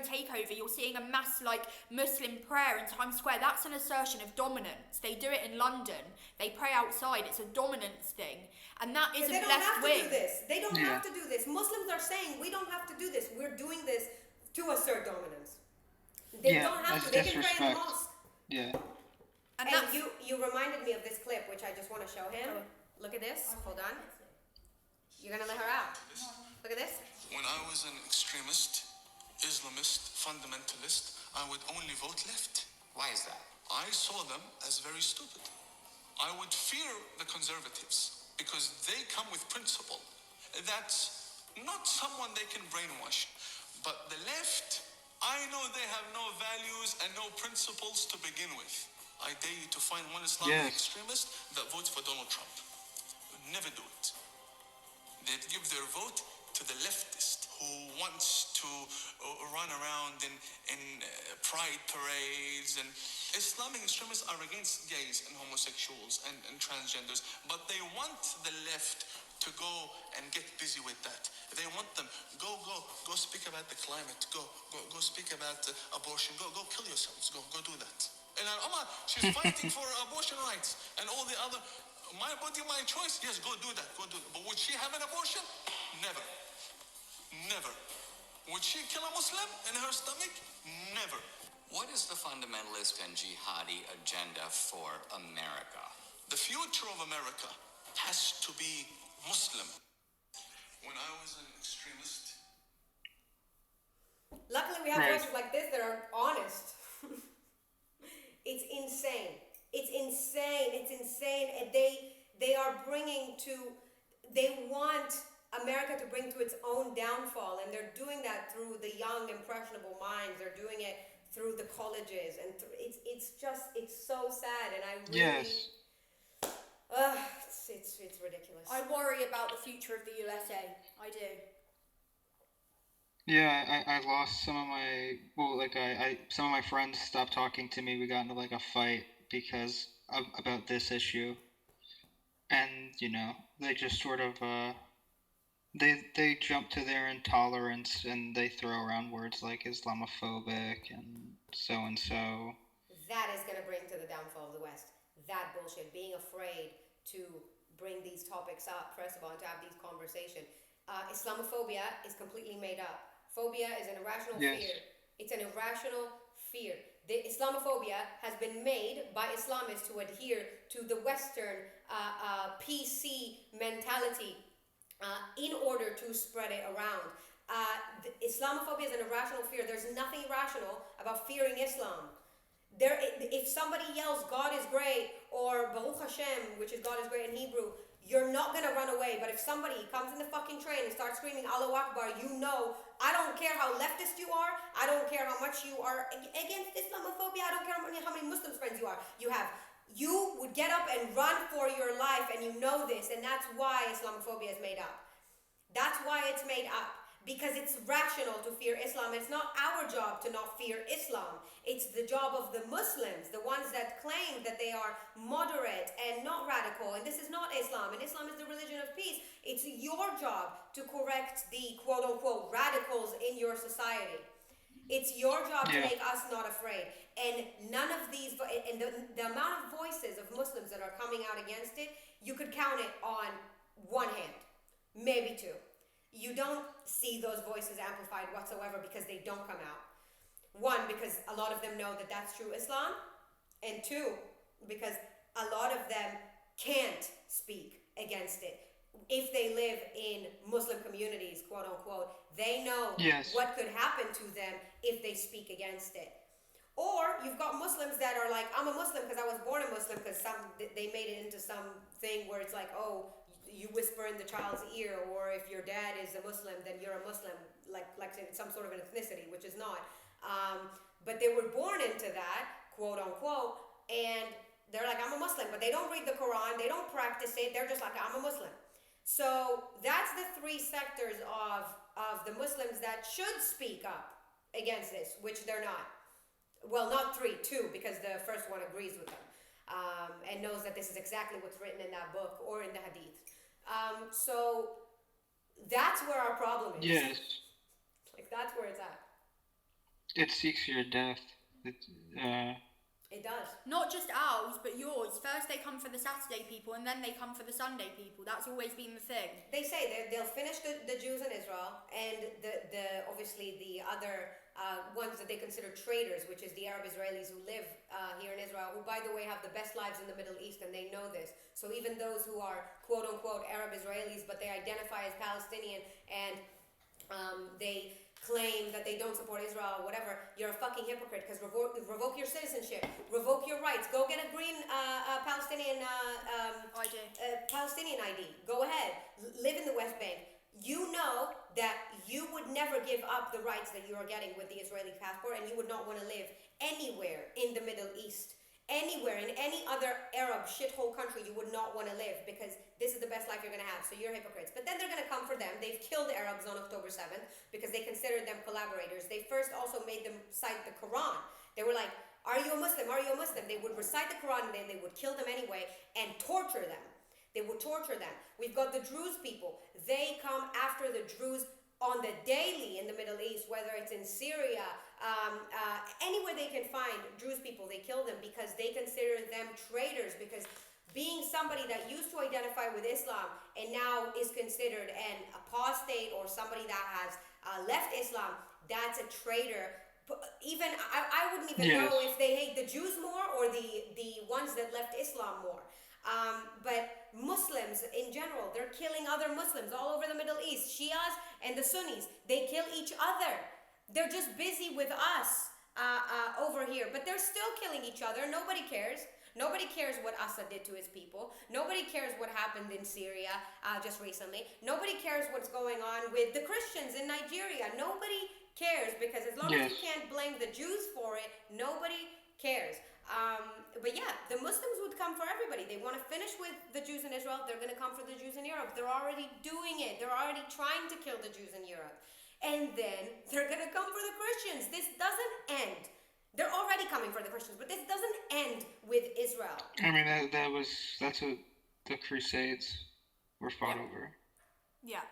takeover. You're seeing a mass Muslim prayer in Times Square. That's an assertion of dominance. They do it in London. They pray outside. It's a dominance thing, and that isn't left wing. They don't have to do this. Muslims are saying we don't have to do this. We're doing this to assert dominance. They don't have to. They can pray in the mosque. Yeah. And you reminded me of this clip, which I just want to show him. Look at this. Hold on. You're gonna let her out. Look at this. When I was an extremist, Islamist, fundamentalist, I would only vote left. Why is that? I saw them as very stupid. I would fear the conservatives because they come with principle. That's not someone they can brainwash. But the left, I know they have no values and no principles to begin with. I dare you to find one Islamic extremist that votes for Donald Trump. Never do it. They'd give their vote to the leftist who wants to to run around in pride parades, and Islamic extremists are against gays and homosexuals and transgenders, but they want the left to go and get busy with that. They want them go speak about the climate, go speak about abortion, go kill yourselves, go do that. And Omar, she's fighting for abortion rights and all the other, my body, my choice. Yes, go do that. But would she have an abortion? Never. Never. Would she kill a Muslim in her stomach? Never. What is the fundamentalist and jihadi agenda for America? The future of America has to be Muslim. When I was an extremist. Luckily, we have Right. voices like this that are honest. It's insane. It's insane. It's insane. And they are bringing to, they want America to bring to its own downfall, and they're doing that through the young, impressionable minds. They're doing it through the colleges, and it's so sad. And I really, Yes. it's ridiculous. I worry about the future of the USA. I do. Yeah, I lost some of my, well, like, some of my friends stopped talking to me. We got into, like, a fight because about this issue. And, you know, they just sort of, they jump to their intolerance, and they throw around words like Islamophobic and so. That is going to bring to the downfall of the West. That bullshit. Being afraid to bring these topics up, first of all, and to have these conversations. Islamophobia is completely made up. Phobia is an irrational Yes. fear. It's an irrational fear. The Islamophobia has been made by Islamists to adhere to the Western PC mentality in order to spread it around. Islamophobia is an irrational fear. There's nothing irrational about fearing Islam. If somebody yells God is great, or Baruch Hashem, which is God is great in Hebrew, you're not gonna run away. But if somebody comes in the fucking train and starts screaming Allahu Akbar, you know, I don't care how leftist you are, I don't care how much you are against Islamophobia, I don't care how many Muslim friends you have. You would get up and run for your life, and you know this, and that's why Islamophobia is made up. That's why it's made up. Because it's rational to fear Islam. It's not our job to not fear Islam. It's the job of the Muslims, the ones that claim that they are moderate and not radical. And this is not Islam. And Islam is the religion of peace. It's your job to correct the quote-unquote radicals in your society. It's your job to make us not afraid. And none of these, and the amount of voices of Muslims that are coming out against it, you could count it on one hand, maybe two. You don't see those voices amplified whatsoever because they don't come out. One, because a lot of them know that that's true Islam. And two, because a lot of them can't speak against it. If they live in Muslim communities, quote unquote, they know what could happen to them if they speak against it. Or you've got Muslims that are like, I'm a Muslim because I was born a Muslim, because they made it into something where it's like, oh, you whisper in the child's ear, or if your dad is a Muslim, then you're a Muslim, like some sort of an ethnicity, which is not. But they were born into that, quote unquote, and they're like, I'm a Muslim, but they don't read the Quran, they don't practice it, they're just like, I'm a Muslim. So that's the three sectors of the Muslims that should speak up against this, which they're not. Well, not three, two, because the first one agrees with them and knows that this is exactly what's written in that book or in the Hadith. So that's where our problem is. Yes. Like, that's where it's at. It seeks your death. It does. Not just ours, but yours. First they come for the Saturday people, and then they come for the Sunday people. That's always been the thing. They say they'll finish the Jews in Israel, and the obviously the other ones that they consider traitors, which is the Arab Israelis who live here in Israel, who, by the way, have the best lives in the Middle East, and they know this. So even those who are quote-unquote Arab Israelis, but they identify as Palestinian, and they claim that they don't support Israel or whatever, you're a fucking hypocrite, because revoke your citizenship, revoke your rights, go get a green Palestinian ID. Palestinian ID. Go ahead, live in the West Bank. You know that you would never give up the rights that you are getting with the Israeli passport, and you would not want to live anywhere in the Middle East. Anywhere, in any other Arab shithole country, you would not want to live because this is the best life you're going to have, so you're hypocrites. But then they're going to come for them. They've killed Arabs on October 7th because they considered them collaborators. They first also made them cite the Quran. They were like, are you a Muslim? Are you a Muslim? They would recite the Quran and then they would kill them anyway and torture them. They would torture them. We've got the Druze people. They come after the Druze on the daily in the Middle East, whether it's in Syria, anywhere they can find Druze people, they kill them because they consider them traitors, because being somebody that used to identify with Islam and now is considered an apostate or somebody that has left Islam, that's a traitor. Even I wouldn't even know if they hate the Jews more or the ones that left Islam more. But Muslims in general, they're killing other Muslims all over the Middle East. Shias and the Sunnis, they kill each other. They're just busy with us over here, but they're still killing each other. Nobody cares. Nobody cares what Assad did to his people. Nobody cares what happened in Syria just recently. Nobody cares what's going on with the Christians in Nigeria. Nobody cares, because as long as you can't blame the Jews for it, nobody cares. But yeah, the Muslims would come for everybody. They want to finish with the Jews in Israel. They're going to come for the Jews in Europe. They're already doing it. They're already trying to kill the Jews in Europe. And then they're going to come for the Christians. This doesn't end. They're already coming for the Christians, but this doesn't end with Israel. I mean, that's what the Crusades were fought over. Yeah.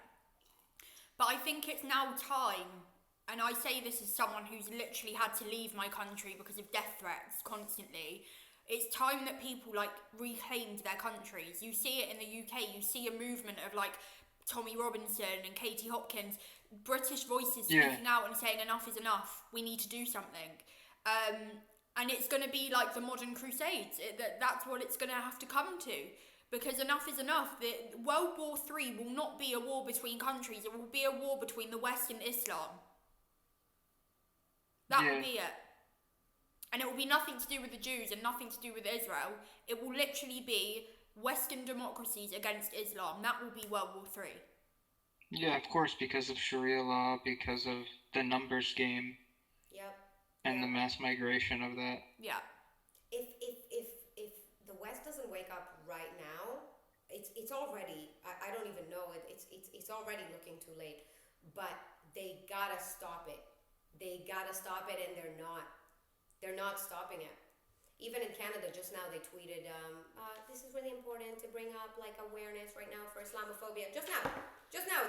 But I think it's now time, and I say this as someone who's literally had to leave my country because of death threats constantly. It's time that people reclaimed their countries. You see it in the UK. You see a movement of Tommy Robinson and Katie Hopkins, British voices speaking out and saying enough is enough. We need to do something. And it's going to be like the modern Crusades. That's what it's going to have to come to. Because enough is enough. World War III will not be a war between countries. It will be a war between the West and Islam. That will be it. And it will be nothing to do with the Jews and nothing to do with Israel. It will literally be Western democracies against Islam. That will be World War III. Yeah, of course, because of Sharia law, because of the numbers game. Yep. And the mass migration of that. Yeah. If the West doesn't wake up right now, it's already, I don't even know it. It's already looking too late. But they gotta stop it. They gotta stop it, and they're not. They're not stopping it. Even in Canada, just now they tweeted, this is really important to bring up awareness right now for Islamophobia. Just now,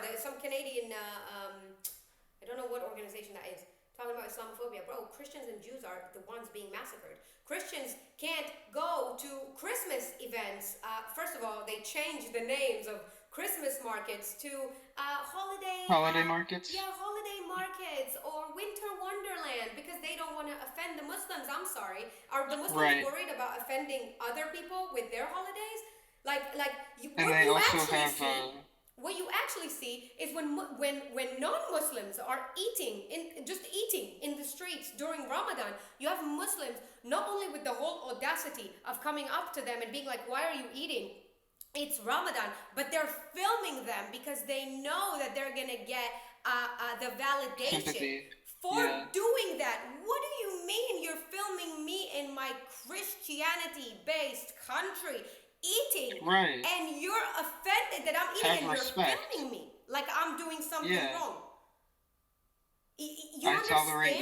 there's some Canadian, I don't know what organization that is, talking about Islamophobia. Bro, Christians and Jews are the ones being massacred. Christians can't go to Christmas events. First of all, they changed the names of Christmas markets to holiday markets? Yeah, holiday markets or winter wonderland, because they don't want to offend the Muslims. I'm sorry. Are the Muslims worried about offending other people with their holidays? What you actually see is when non-Muslims are eating in the streets during Ramadan, you have Muslims not only with the whole audacity of coming up to them and being like, why are you eating? It's Ramadan, but they're filming them because they know that they're gonna get the validation for doing that. What do you mean you're filming me in my Christianity-based country eating, and you're offended that I'm eating and you're filming me like I'm doing something wrong? I tolerate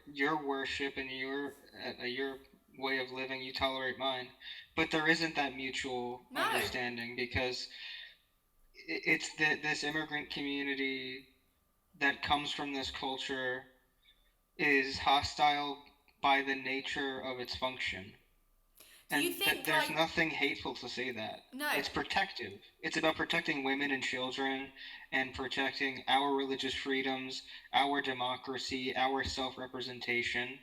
your worship and your way of living. You tolerate mine, but there isn't that mutual understanding, because it's this immigrant community that comes from this culture is hostile by the nature of its function. And do you think there's nothing hateful to say that. No. It's protective. It's about protecting women and children and protecting our religious freedoms, our democracy, our self-representation.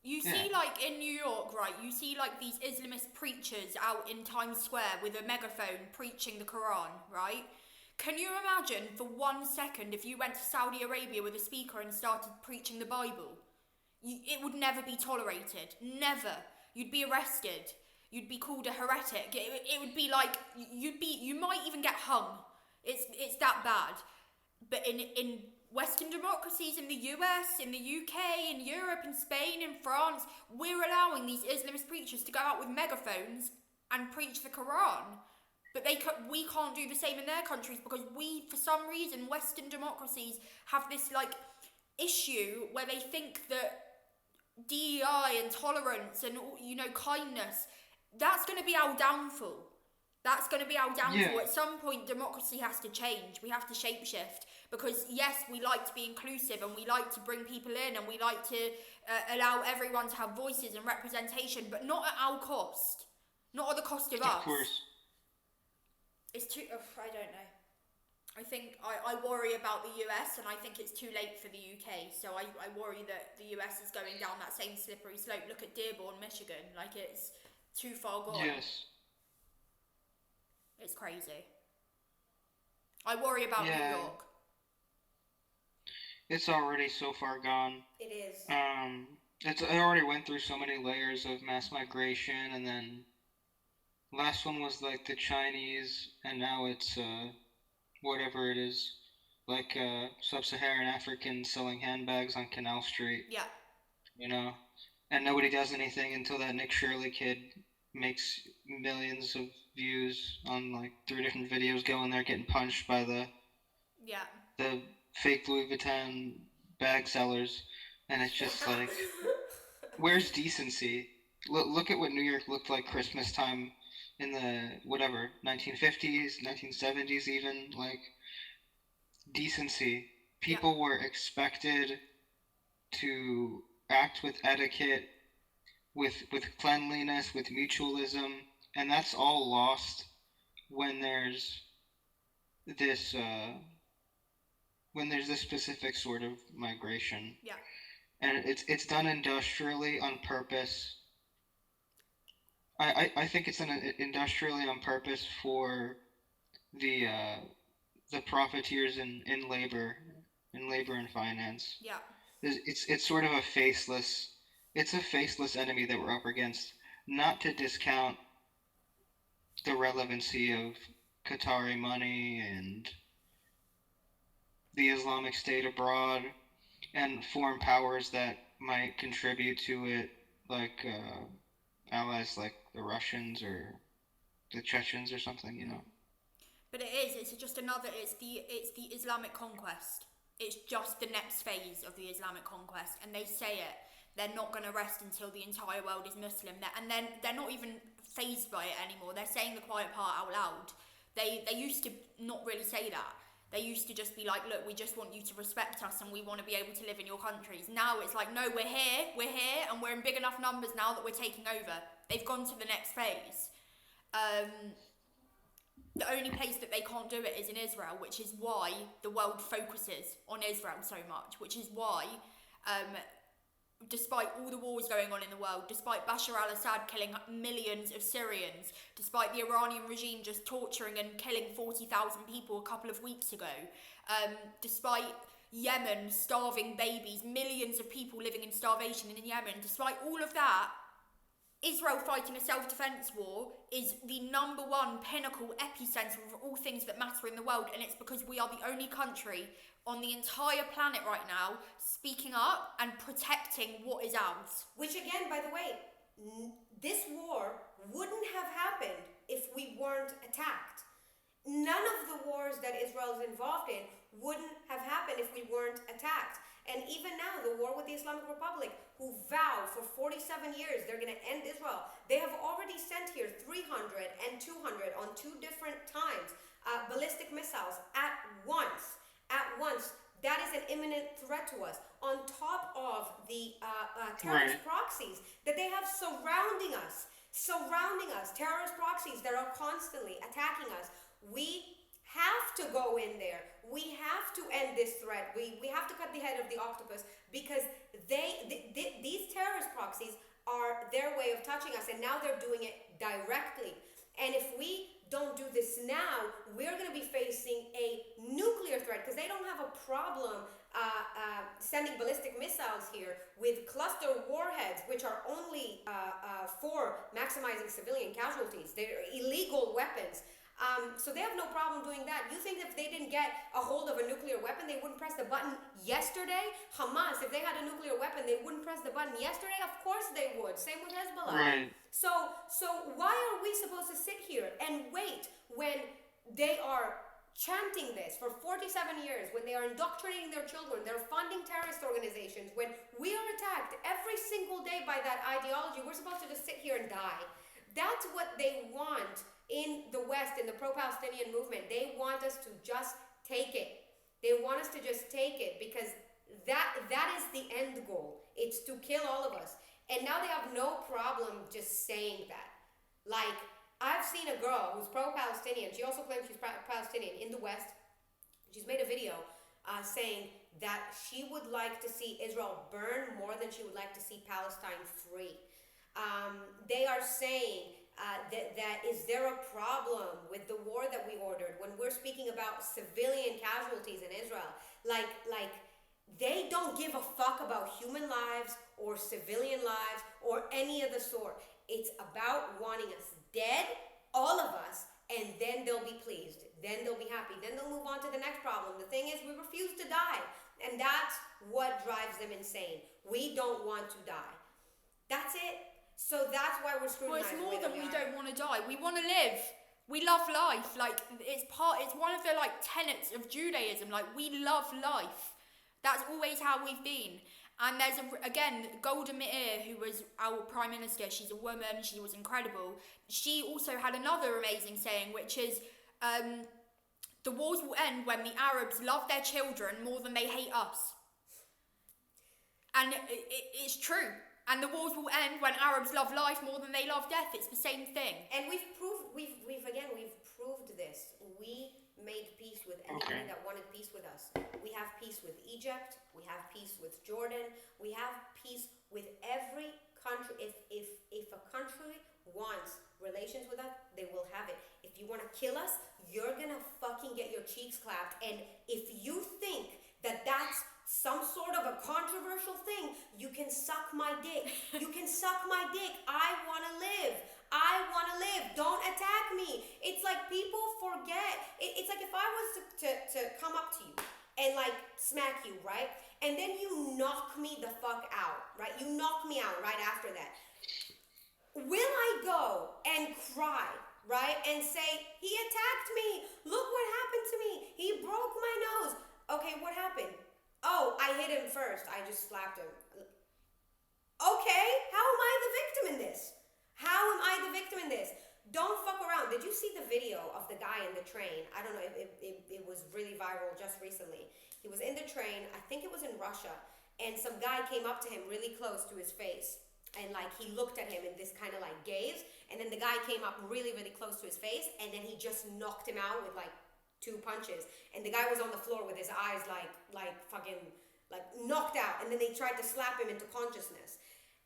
You see, in New York, right, you see, these Islamist preachers out in Times Square with a megaphone preaching the Quran, right? Can you imagine for 1 second if you went to Saudi Arabia with a speaker and started preaching the Bible? It would never be tolerated. Never. You'd be arrested. You'd be called a heretic. It would be you might even get hung. It's that bad. But in Western democracies in the US, in the UK, in Europe, in Spain, in France, we're allowing these Islamist preachers to go out with megaphones and preach the Quran. But we can't do the same in their countries because we, for some reason, Western democracies have this like issue where they think that DEI and tolerance and kindness, that's going to be our downfall. That's going to be our downfall. Yeah. At some point, democracy has to change. We have to shapeshift because yes, we like to be inclusive and we like to bring people in and we like to allow everyone to have voices and representation, but not at our cost. Not at the cost of us. Of course. It's too. I don't know. I think I worry about the US and I think it's too late for the UK. So I worry that the US is going down that same slippery slope. Look at Dearborn, Michigan. Like it's too far gone. Yes. It's crazy. I worry about New York. It's already so far gone. It is. It already went through so many layers of mass migration, and then last one was like the Chinese, and now it's whatever it is, like sub-Saharan Africans selling handbags on Canal Street. Yeah. You know, and nobody does anything until that Nick Shirley kid makes millions of views on like 3 different videos going there getting punched by the fake Louis Vuitton bag sellers, and it's just like, where's decency? Look at what New York looked like Christmas time in the 1950s, 1970s even, like decency. People were expected to act with etiquette, with cleanliness, with mutualism, and that's all lost when there's this specific sort of migration. Yeah. And it's done industrially on purpose. I think it's done industrially on purpose for the profiteers in labor and finance. Yeah. It's sort of a faceless enemy that we're up against. Not to discount the relevancy of Qatari money and the Islamic State abroad and foreign powers that might contribute to it, like allies like the Russians or the Chechens or something, you know. But it's just another, it's the Islamic conquest. It's just the next phase of the Islamic conquest, and they say it. They're not going to rest until the entire world is Muslim. And then they're not even fazed by it anymore. They're saying the quiet part out loud. They used to not really say that. They used to just be like, look, we just want you to respect us and we want to be able to live in your countries. Now it's like, no, we're here, and we're in big enough numbers now that we're taking over. They've gone to the next phase. The only place that they can't do it is in Israel, which is why the world focuses on Israel so much, which is why, despite all the wars going on in the world, despite Bashar al-Assad killing millions of Syrians, despite the Iranian regime just torturing and killing 40,000 people a couple of weeks ago, despite Yemen starving babies, millions of people living in starvation in Yemen, despite all of that, Israel fighting a self-defense war is the number one pinnacle epicenter of all things that matter in the world, and it's because we are the only country on the entire planet right now speaking up and protecting what is ours. Which again, by the way, this war wouldn't have happened if we weren't attacked. None of the wars that Israel is involved in wouldn't have happened if we weren't attacked. And even now, the war with the Islamic Republic, who vow for 47 years they're going to end Israel, they have already sent here 300 and 200 on 2 different times ballistic missiles at once. At once. That is an imminent threat to us. On top of the terrorist proxies that they have surrounding us, terrorist proxies that are constantly attacking us. We have to go in there. We have to end this threat. We have to cut the head of the octopus because these terrorist proxies are their way of touching us, and now they're doing it directly. And if we don't do this now, we're going to be facing a nuclear threat because they don't have a problem sending ballistic missiles here with cluster warheads, which are only for maximizing civilian casualties. They're illegal weapons. So they have no problem doing that. You think if they didn't get a hold of a nuclear weapon, they wouldn't press the button yesterday? Hamas, if they had a nuclear weapon, they wouldn't press the button yesterday? Of course they would. Same with Hezbollah. Right. So why are we supposed to sit here and wait when they are chanting this for 47 years, when they are indoctrinating their children, they're funding terrorist organizations, when we are attacked every single day by that ideology? We're supposed to just sit here and die. That's what they want in the West, in the pro-Palestinian movement. They want us to just take it. They want us to just take it because that is the end goal. It's to kill all of us. And now they have no problem just saying that. Like, I've seen a girl who's pro-Palestinian. She also claims she's Palestinian in the West. She's made a video saying that she would like to see Israel burn more than she would like to see Palestine free. They are saying that is there a problem with the war that we ordered when we're speaking about civilian casualties in Israel? Like they don't give a fuck about human lives or civilian lives or any of the sort. It's about wanting us dead, all of us, and then they'll be pleased. Then they'll be happy. Then they'll move on to the next problem. The thing is, we refuse to die. And that's what drives them insane. We don't want to die. That's it. So that's why we're scrutinized. Well, it's more than we don't want to die. We want to live. We love life. Like, it's one of the, like, tenets of Judaism. Like, we love life. That's always how we've been. And there's, again, Golda Meir, who was our Prime Minister. She's a woman. She was incredible. She also had another amazing saying, which is, the wars will end when the Arabs love their children more than they hate us. And it's true. And the wars will end when Arabs love life more than they love death. It's the same thing. And we've proved this. We made peace with anybody that wanted peace with us. We have peace with Egypt. We have peace with Jordan. We have peace with every country. If a country wants relations with us, they will have it. If you want to kill us, you're gonna fucking get your cheeks clapped. And if you think that that's some sort of a controversial thing, you can suck my dick. You can suck my dick. I want to live. I want to live. Don't attack me. It's like people forget. It's like if I was to come up to you and like smack you, right? And then you knock me the fuck out, right? You knock me out right after that. Will I go and cry, right? And say, he attacked me. Look what happened to me. He broke my nose. Okay, what happened? Oh, I hit him first. I just slapped him. Okay, how am I the victim in this? How am I the victim in this? Don't fuck around. Did you see the video of the guy in the train? I don't know, it was really viral just recently. He was in the train, I think it was in Russia, and some guy came up to him really close to his face. And like he looked at him in this kind of like gaze, and then the guy came up really, really close to his face, and then he just knocked him out with like 2 punches, and the guy was on the floor with his eyes like fucking like knocked out, and then they tried to slap him into consciousness.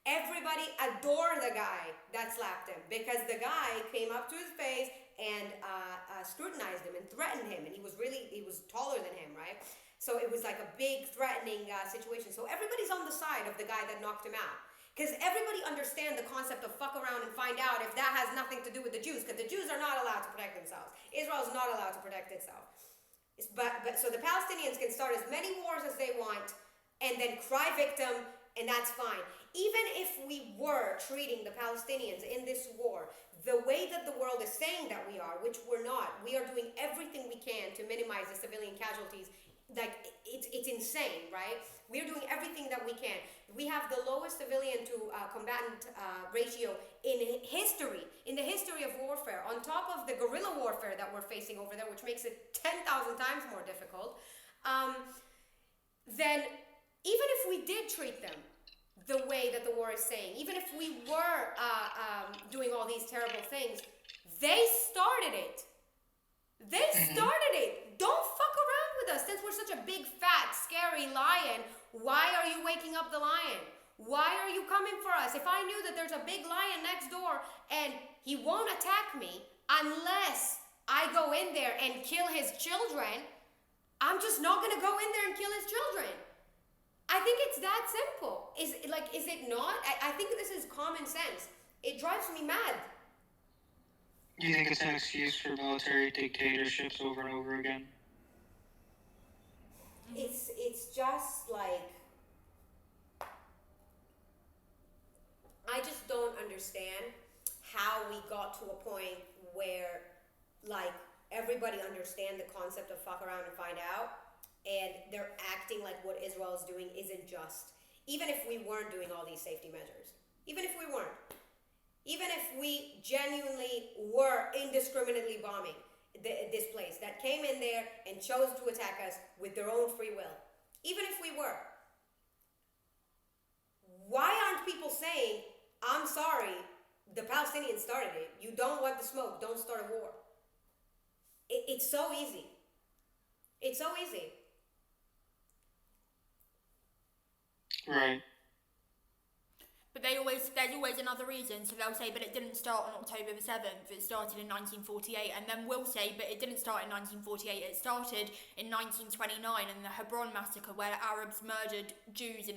Everybody adored the guy that slapped him because the guy came up to his face and scrutinized him and threatened him, and he was taller than him, right? So it was like a big threatening situation. So everybody's on the side of the guy that knocked him out. Because everybody understands the concept of fuck around and find out if that has nothing to do with the Jews. Because the Jews are not allowed to protect themselves. Israel is not allowed to protect itself. But so the Palestinians can start as many wars as they want and then cry victim, and that's fine. Even if we were treating the Palestinians in this war the way that the world is saying that we are, which we're not, we are doing everything we can to minimize the civilian casualties. Like, it's insane, right? We're doing everything that we can. We have the lowest civilian to combatant ratio in history, in the history of warfare, on top of the guerrilla warfare that we're facing over there, which makes it 10,000 times more difficult. Then, even if we did treat them the way that the war is saying, even if we were doing all these terrible things, they started it. They started it. Don't fuck around with us. Since we're such a big, fat, scary lion, why are you waking up the lion? Why are you coming for us? If I knew that there's a big lion next door and he won't attack me unless I go in there and kill his children, I'm just not going to go in there and kill his children. I think it's that simple. Is it not? I think this is common sense. It drives me mad. You think it's an excuse for military dictatorships over and over again? It's just like, I just don't understand how we got to a point where, like, everybody understand the concept of fuck around and find out, and they're acting like what Israel is doing isn't just. Even if we weren't doing all these safety measures, even if we weren't, even if we genuinely were indiscriminately bombing this place that came in there and chose to attack us with their own free will, even if we were, why aren't people saying, I'm sorry, the Palestinians started it, you don't want the smoke, don't start a war? It's so easy. It's so easy. Right. But there's always another reason. So they'll say, but it didn't start on October the 7th, it started in 1948. And then we'll say, but it didn't start in 1948, it started in 1929 in the Hebron massacre, where Arabs murdered Jews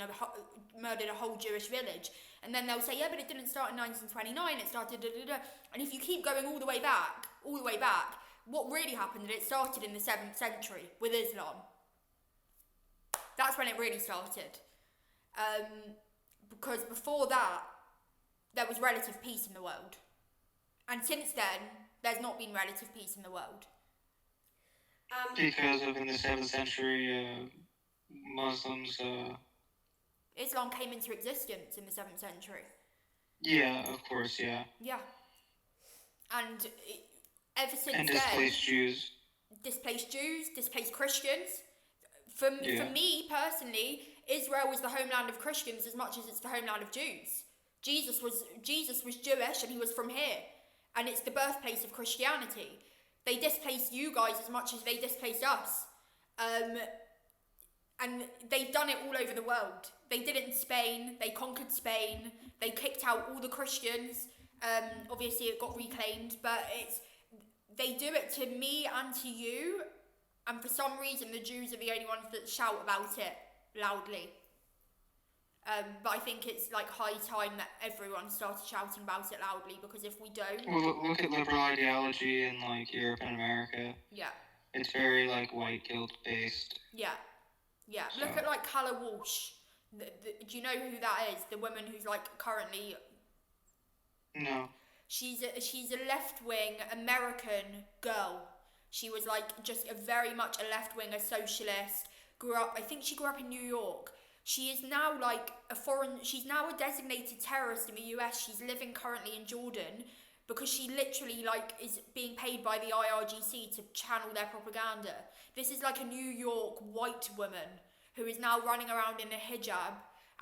murdered a whole Jewish village. And then they'll say, yeah, but it didn't start in 1929, it started da-da-da. And if you keep going all the way back, what really happened is it started in the 7th century with Islam. That's when it really started. Because before that, there was relative peace in the world. And since then, there's not been relative peace in the world. Because of in the 7th century, Muslims... Islam came into existence in the 7th century. Yeah, of course, yeah. Yeah. And ever since and then... displaced Jews. Displaced Jews, displaced Christians. For me, personally, Israel was the homeland of Christians as much as it's the homeland of Jews. Jesus was Jewish and he was from here. And it's the birthplace of Christianity. They displaced you guys as much as they displaced us. And they've done it all over the world. They did it in Spain, they conquered Spain, they kicked out all the Christians. Obviously it got reclaimed, but they do it to me and to you. And for some reason, the Jews are the only ones that shout about it loudly. But I think it's like high time that everyone started shouting about it loudly, because if we don't... Well, look at liberal ideology in like Europe and America. Yeah. It's very like white guilt based. Yeah. Yeah. So. Look at like Calla Walsh. Do you know who that is? The woman who's like currently... No. She's a left-wing American girl. She was like just very much a left-winger socialist. I think she grew up in New York. She is now like she's now a designated terrorist in the US. She's living currently in Jordan because she literally like is being paid by the IRGC to channel their propaganda. This is like a New York white woman who is now running around in a hijab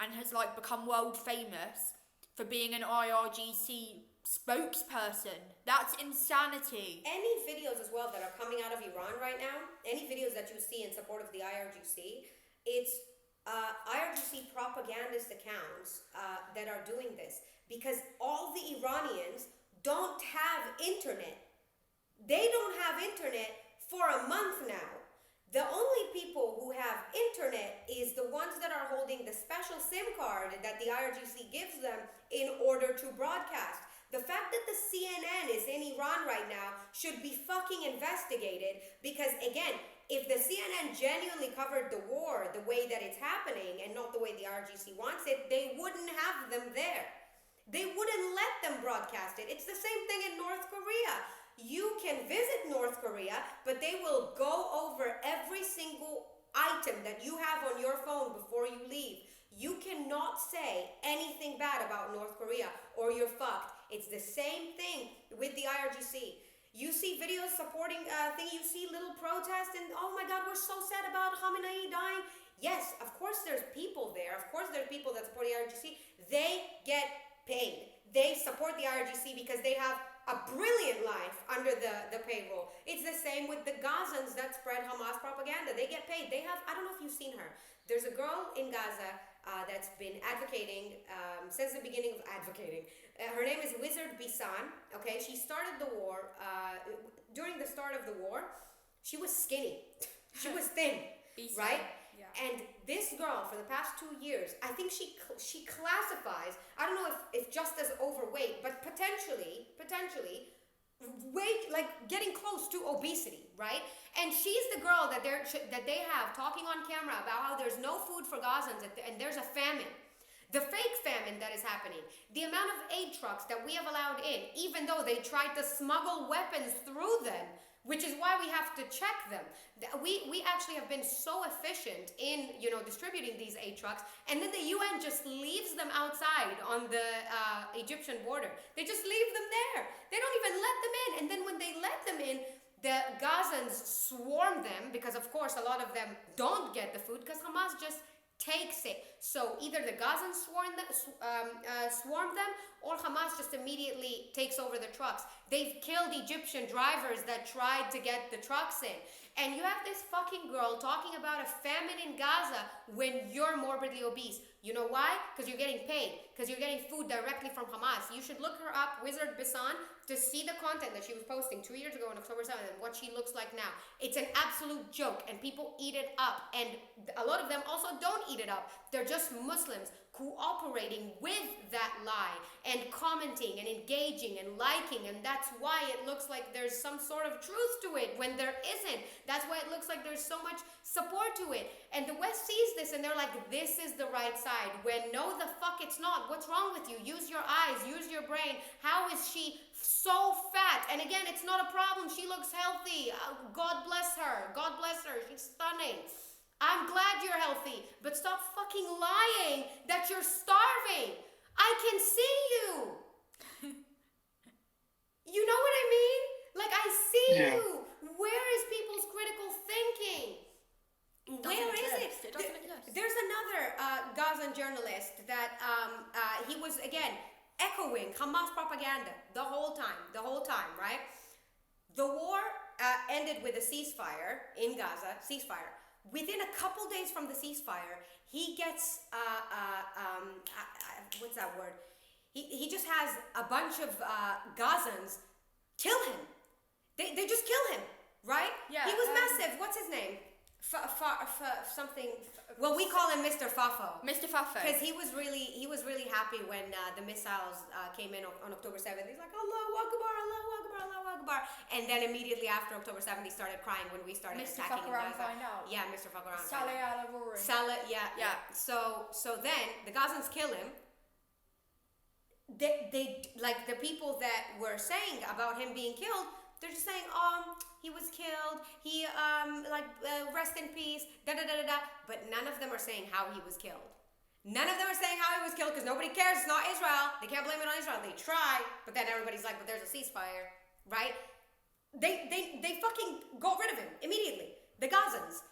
and has like become world famous for being an IRGC spokesperson. That's insanity. Any videos as well that are coming out of Iran right now, any videos that you see in support of the IRGC, it's IRGC propagandist accounts that are doing this, because all the Iranians don't have internet. They don't have internet for a month now. The only people who have internet is the ones that are holding the special SIM card that the IRGC gives them in order to broadcast. The fact that the CNN is in Iran right now should be fucking investigated, because again, if the CNN genuinely covered the war the way that it's happening and not the way the IRGC wants it, they wouldn't have them there. They wouldn't let them broadcast it. It's the same thing in North Korea. You can visit North Korea, but they will go over every single item that you have on your phone before you leave. You cannot say anything bad about North Korea or you're fucked. It's the same thing with the IRGC. You see videos supporting you see little protests and oh my god, we're so sad about Khamenei dying. Yes, of course there's people there. Of course there's people that support the IRGC. They get paid. They support the IRGC because they have a brilliant life under the payroll. It's the same with the Gazans that spread Hamas propaganda. They get paid. They have, I don't know if you've seen her. There's a girl in Gaza that's been advocating since the beginning of advocating. Her name is Wizard Bisan. Okay, she started the war. During the start of the war, she was skinny. She was thin, Bisan, right? Yeah. And this girl, for the past 2 years, I think she classifies, I don't know if just as overweight, but potentially getting close to obesity, right? And she's the girl that they have talking on camera about how there's no food for Gazans and there's a famine. The fake famine that is happening, the amount of aid trucks that we have allowed in, even though they tried to smuggle weapons through them, which is why we have to check them. We actually have been so efficient in distributing these aid trucks, and then the UN just leaves them outside on the Egyptian border. They just leave them there. They don't even let them in. And then when they let them in, the Gazans swarm them because, of course, a lot of them don't get the food because Hamas just takes it. So either the Gazans swarm them, or Hamas just immediately takes over the trucks. They've killed Egyptian drivers that tried to get the trucks in. And you have this fucking girl talking about a famine in Gaza when you're morbidly obese. You know why? Because you're getting paid. Because you're getting food directly from Hamas. You should look her up, Wizard Bisan, to see the content that she was posting 2 years ago on October 7th and what she looks like now. It's an absolute joke and people eat it up. And a lot of them also don't eat it up. They're just Muslims cooperating with that lie and commenting and engaging and liking, and that's why it looks like there's some sort of truth to it when there isn't. That's why it looks like there's so much support to it. And the West sees this and they're like, this is the right side, when no the fuck it's not. What's wrong with you? Use your eyes, use your brain. How is she so fat? And again, it's not a problem. She looks healthy. God bless her. God bless her. She's stunning. I'm glad you're healthy, but stop fucking lying that you're starving. I can see you. You know what I mean? Like, I see you. Where is people's critical thinking? Where is it? It doesn't exist. There's another Gazan journalist that he was, again, echoing Hamas propaganda the whole time, right? The war ended with a ceasefire in Gaza, Within a couple days from the ceasefire, he gets, what's that word? He just has a bunch of Gazans kill him. They just kill him, right? Yeah. He was massive. What's his name? Something. Well, we call him Mr. Fafo. Mr. Fafo. Because he was really happy when the missiles came in on October 7th. He's like, Allahu Akbar, Allahu Akbar, Allahu Akbar. And then immediately after October 7th, he started crying when we started Mr. attacking Fuck around, Gaza. find out. Yeah, Mr. Fuck around. Saleh al-Awuri. Saleh, yeah. So then the Gazans kill him. They like the people that were saying about him being killed, they're just saying, he was killed, he rest in peace, da-da-da-da-da. But none of them are saying how he was killed. None of them are saying how he was killed because nobody cares. It's not Israel. They can't blame it on Israel. They try, but then everybody's like, but there's a ceasefire, right? They fucking got rid of him immediately. The Gazans.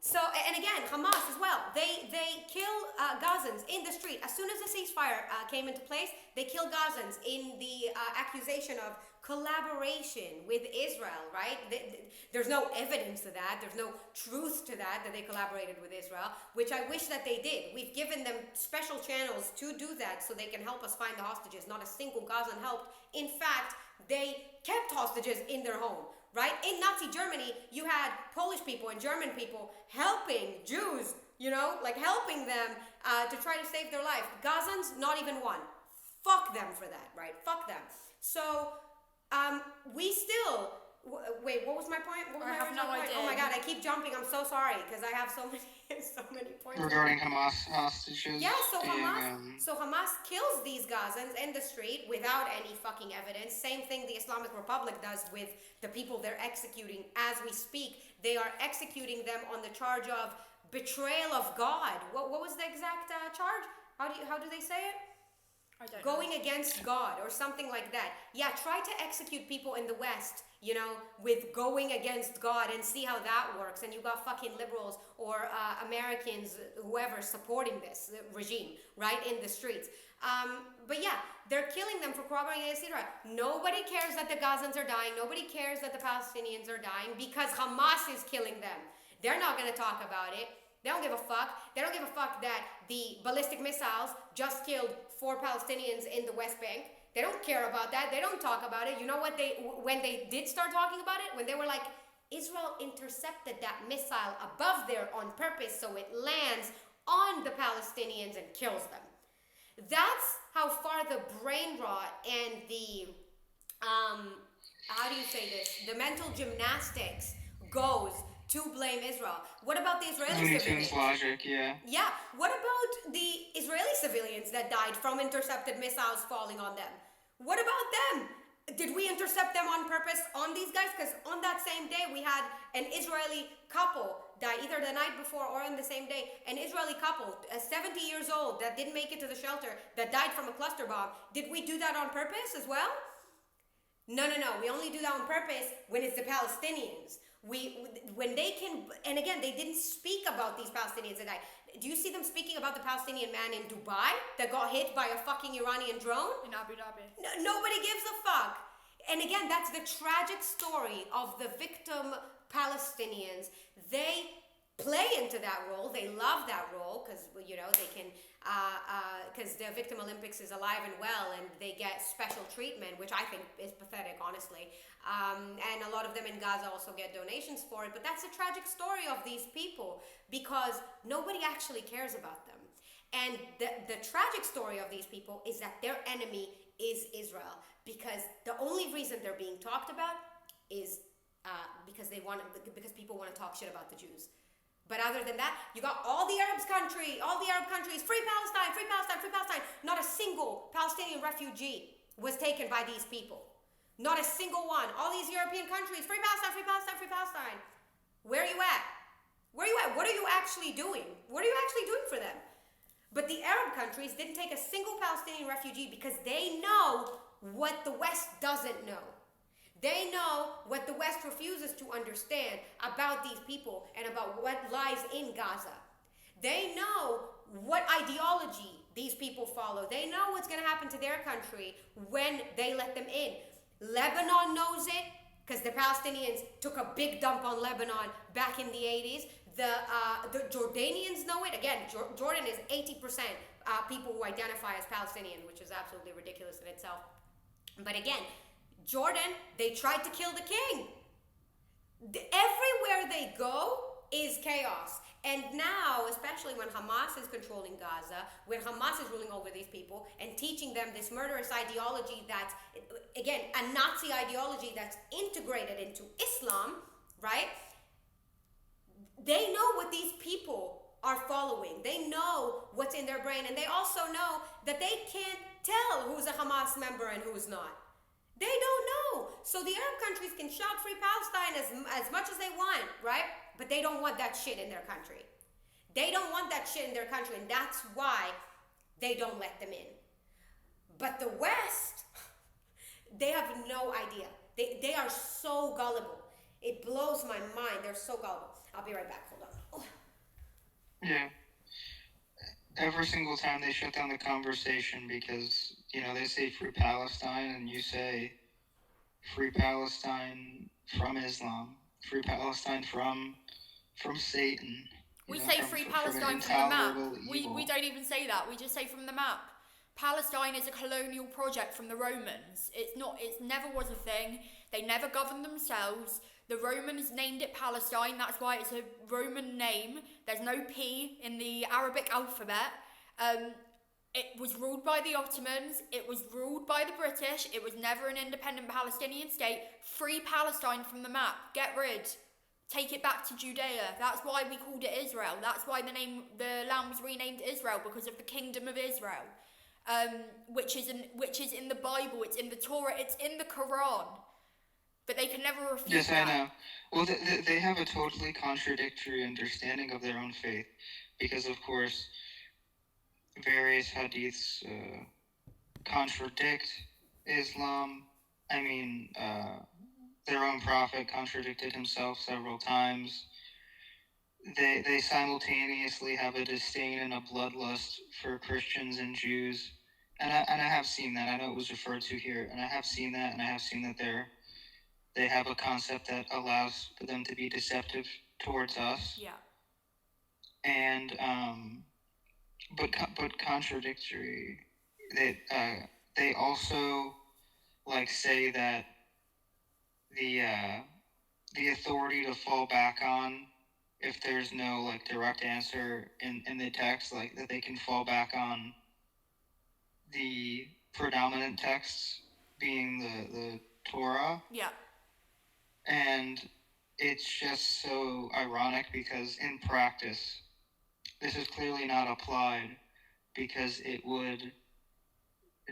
So, and again, Hamas as well. They kill Gazans in the street. As soon as the ceasefire came into place, they kill Gazans in the accusation of collaboration with Israel, right? There's no evidence to that. There's no truth to that they collaborated with Israel, which I wish that they did. We've given them special channels to do that so they can help us find the hostages. Not a single Gazan helped. In fact, they kept hostages in their home. Right? In Nazi Germany, you had Polish people and German people helping Jews, helping them to try to save their life. Gazans, not even one. Fuck them for that, right? Fuck them. So, we still... Wait, what was my point? What was I my have no point? idea. Oh my god, I keep jumping. I'm so sorry because I have so many points. Regarding Hamas hostages. Yeah, so being, Hamas kills these Gazans in the street without any fucking evidence. Same thing the Islamic Republic does with the people they're executing as we speak. They are executing them on the charge of betrayal of God. What was the exact charge? How do they say it? I don't Going know. against God or something like that. Yeah, try to execute people in the West, with going against God and see how that works. And you got fucking liberals or Americans, whoever, supporting this regime, right, in the streets. But yeah, they're killing them for cooperating against Israel. Nobody cares that the Gazans are dying. Nobody cares that the Palestinians are dying because Hamas is killing them. They're not going to talk about it. They don't give a fuck. They don't give a fuck that the ballistic missiles just killed 4 Palestinians in the West Bank. They don't care about that. They don't talk about it. You know what when they did start talking about it? When they were like, Israel intercepted that missile above there on purpose so it lands on the Palestinians and kills them. That's how far the brain rot and the how do you say this? The mental gymnastics goes to blame Israel. What about the Israeli Looney civilians? Tunes logic, yeah. Yeah, what about the Israeli civilians that died from intercepted missiles falling on them? What about them? Did we intercept them on purpose on these guys? Because on that same day, we had an Israeli couple die either the night before or on the same day. An Israeli couple, 70 years old, that didn't make it to the shelter, that died from a cluster bomb. Did we do that on purpose as well? No. We only do that on purpose when it's the Palestinians. When they can, and again, they didn't speak about these Palestinians that died. Do you see them speaking about the Palestinian man in Dubai that got hit by a fucking Iranian drone? In Abu Dhabi. Nobody gives a fuck. And again, that's the tragic story of the victim Palestinians. They play into that role. They love that role because, you know, they can, because the Victim Olympics is alive and well and they get special treatment, which I think is pathetic, honestly. And a lot of them in Gaza also get donations for it. But that's the tragic story of these people because nobody actually cares about them. And the tragic story of these people is that their enemy is Israel because the only reason they're being talked about is because people want to talk shit about the Jews. But other than that, you got all the Arab countries, free Palestine, free Palestine, free Palestine. Not a single Palestinian refugee was taken by these people. Not a single one. All these European countries, free Palestine, free Palestine, free Palestine. Where are you at? Where are you at? What are you actually doing? What are you actually doing for them? But the Arab countries didn't take a single Palestinian refugee because they know what the West doesn't know. They know what the West refuses to understand about these people and about what lies in Gaza. They know what ideology these people follow. They know what's going to happen to their country when they let them in. Lebanon knows it because the Palestinians took a big dump on Lebanon back in the 80s. The Jordanians know it. Again, Jordan is 80% people who identify as Palestinian, which is absolutely ridiculous in itself. But again, Jordan, they tried to kill the king. Everywhere they go is chaos. And now, especially when Hamas is controlling Gaza, when Hamas is ruling over these people and teaching them this murderous ideology that's, again, a Nazi ideology that's integrated into Islam, right? They know what these people are following. They know what's in their brain. And they also know that they can't tell who's a Hamas member and who's not. They don't know. So the Arab countries can shout free Palestine as much as they want, right? But they don't want that shit in their country. They don't want that shit in their country, and that's why they don't let them in. But the West, they have no idea. They are so gullible. It blows my mind. They're so gullible. I'll be right back. Hold on. Oh. Yeah. Every single time they shut down the conversation because, you know, they say free Palestine and you say free Palestine from Islam, free Palestine from Satan. We say free Palestine from the map. We don't even say that. We just say from the map. Palestine is a colonial project from the Romans. It never was a thing. They never governed themselves. The Romans named it Palestine. That's why it's a Roman name. There's no P in the Arabic alphabet. It was ruled by the Ottomans. It was ruled by the British. It was never an independent Palestinian state. Free Palestine from the map. Get rid. Take it back to Judea. That's why we called it Israel. That's why the land was renamed Israel, because of the Kingdom of Israel, which is in the Bible. It's in the Torah. It's in the Quran. But they can never refute Yes, that. I know. Well, they have a totally contradictory understanding of their own faith, because of course, various hadiths contradict Islam. I mean, their own prophet contradicted himself several times. They simultaneously have a disdain and a bloodlust for Christians and Jews, and I have seen that. I know it was referred to here, and I have seen that, and I have seen that they have a concept that allows for them to be deceptive towards us. Yeah. And but contradictory. They also like say that the authority to fall back on if there's no like direct answer in the text, like that they can fall back on the predominant texts being Torah, Yeah. and it's just so ironic because in practice, this is clearly not applied because it would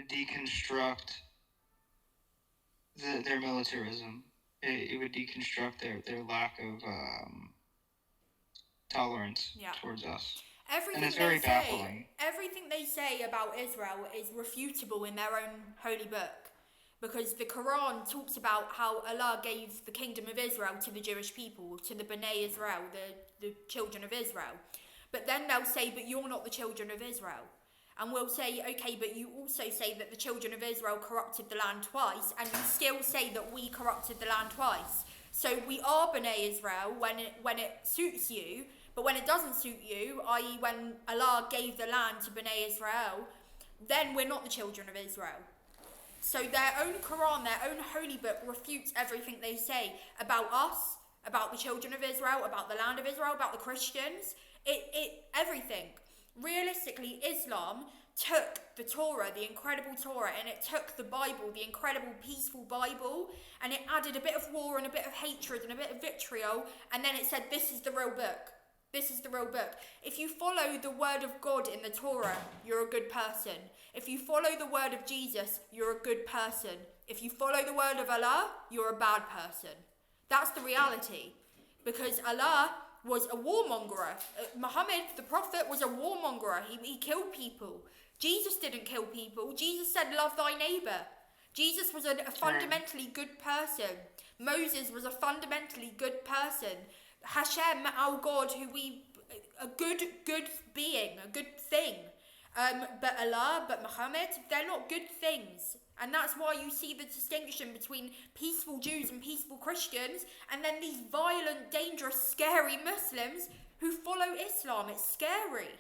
deconstruct their militarism. It would deconstruct their lack of tolerance Yeah. towards us. Everything And it's very they say, baffling. everything they say about Israel is refutable in their own holy book, because the Quran talks about how Allah gave the kingdom of Israel to the Jewish people, to the Bnei Israel, the children of Israel. But then they'll say, but you're not the children of Israel. And we'll say, okay, but you also say that the children of Israel corrupted the land twice, and you still say that we corrupted the land twice. So we are Bnei Israel when it suits you, but when it doesn't suit you, i.e. when Allah gave the land to Bnei Israel, then we're not the children of Israel. So their own Quran, their own holy book refutes everything they say about us, about the children of Israel, about the land of Israel, about the Christians, everything. Realistically, Islam took the Torah, the incredible Torah, and it took the Bible, the incredible peaceful Bible, and it added a bit of war and a bit of hatred and a bit of vitriol, and then it said, this is the real book. This is the real book. If you follow the word of God in the Torah, you're a good person. If you follow the word of Jesus, you're a good person. If you follow the word of Allah, you're a bad person. That's the reality. Because Allah was a warmonger. Muhammad, the prophet, was a warmonger. He killed people. Jesus didn't kill people. Jesus said, love thy neighbour. Jesus was a fundamentally good person. Moses was a fundamentally good person. Hashem, our God, a good being, a good thing. But Allah, but Muhammad, they're not good things. And that's why you see the distinction between peaceful Jews and peaceful Christians, and then these violent, dangerous, scary Muslims who follow Islam. It's scary.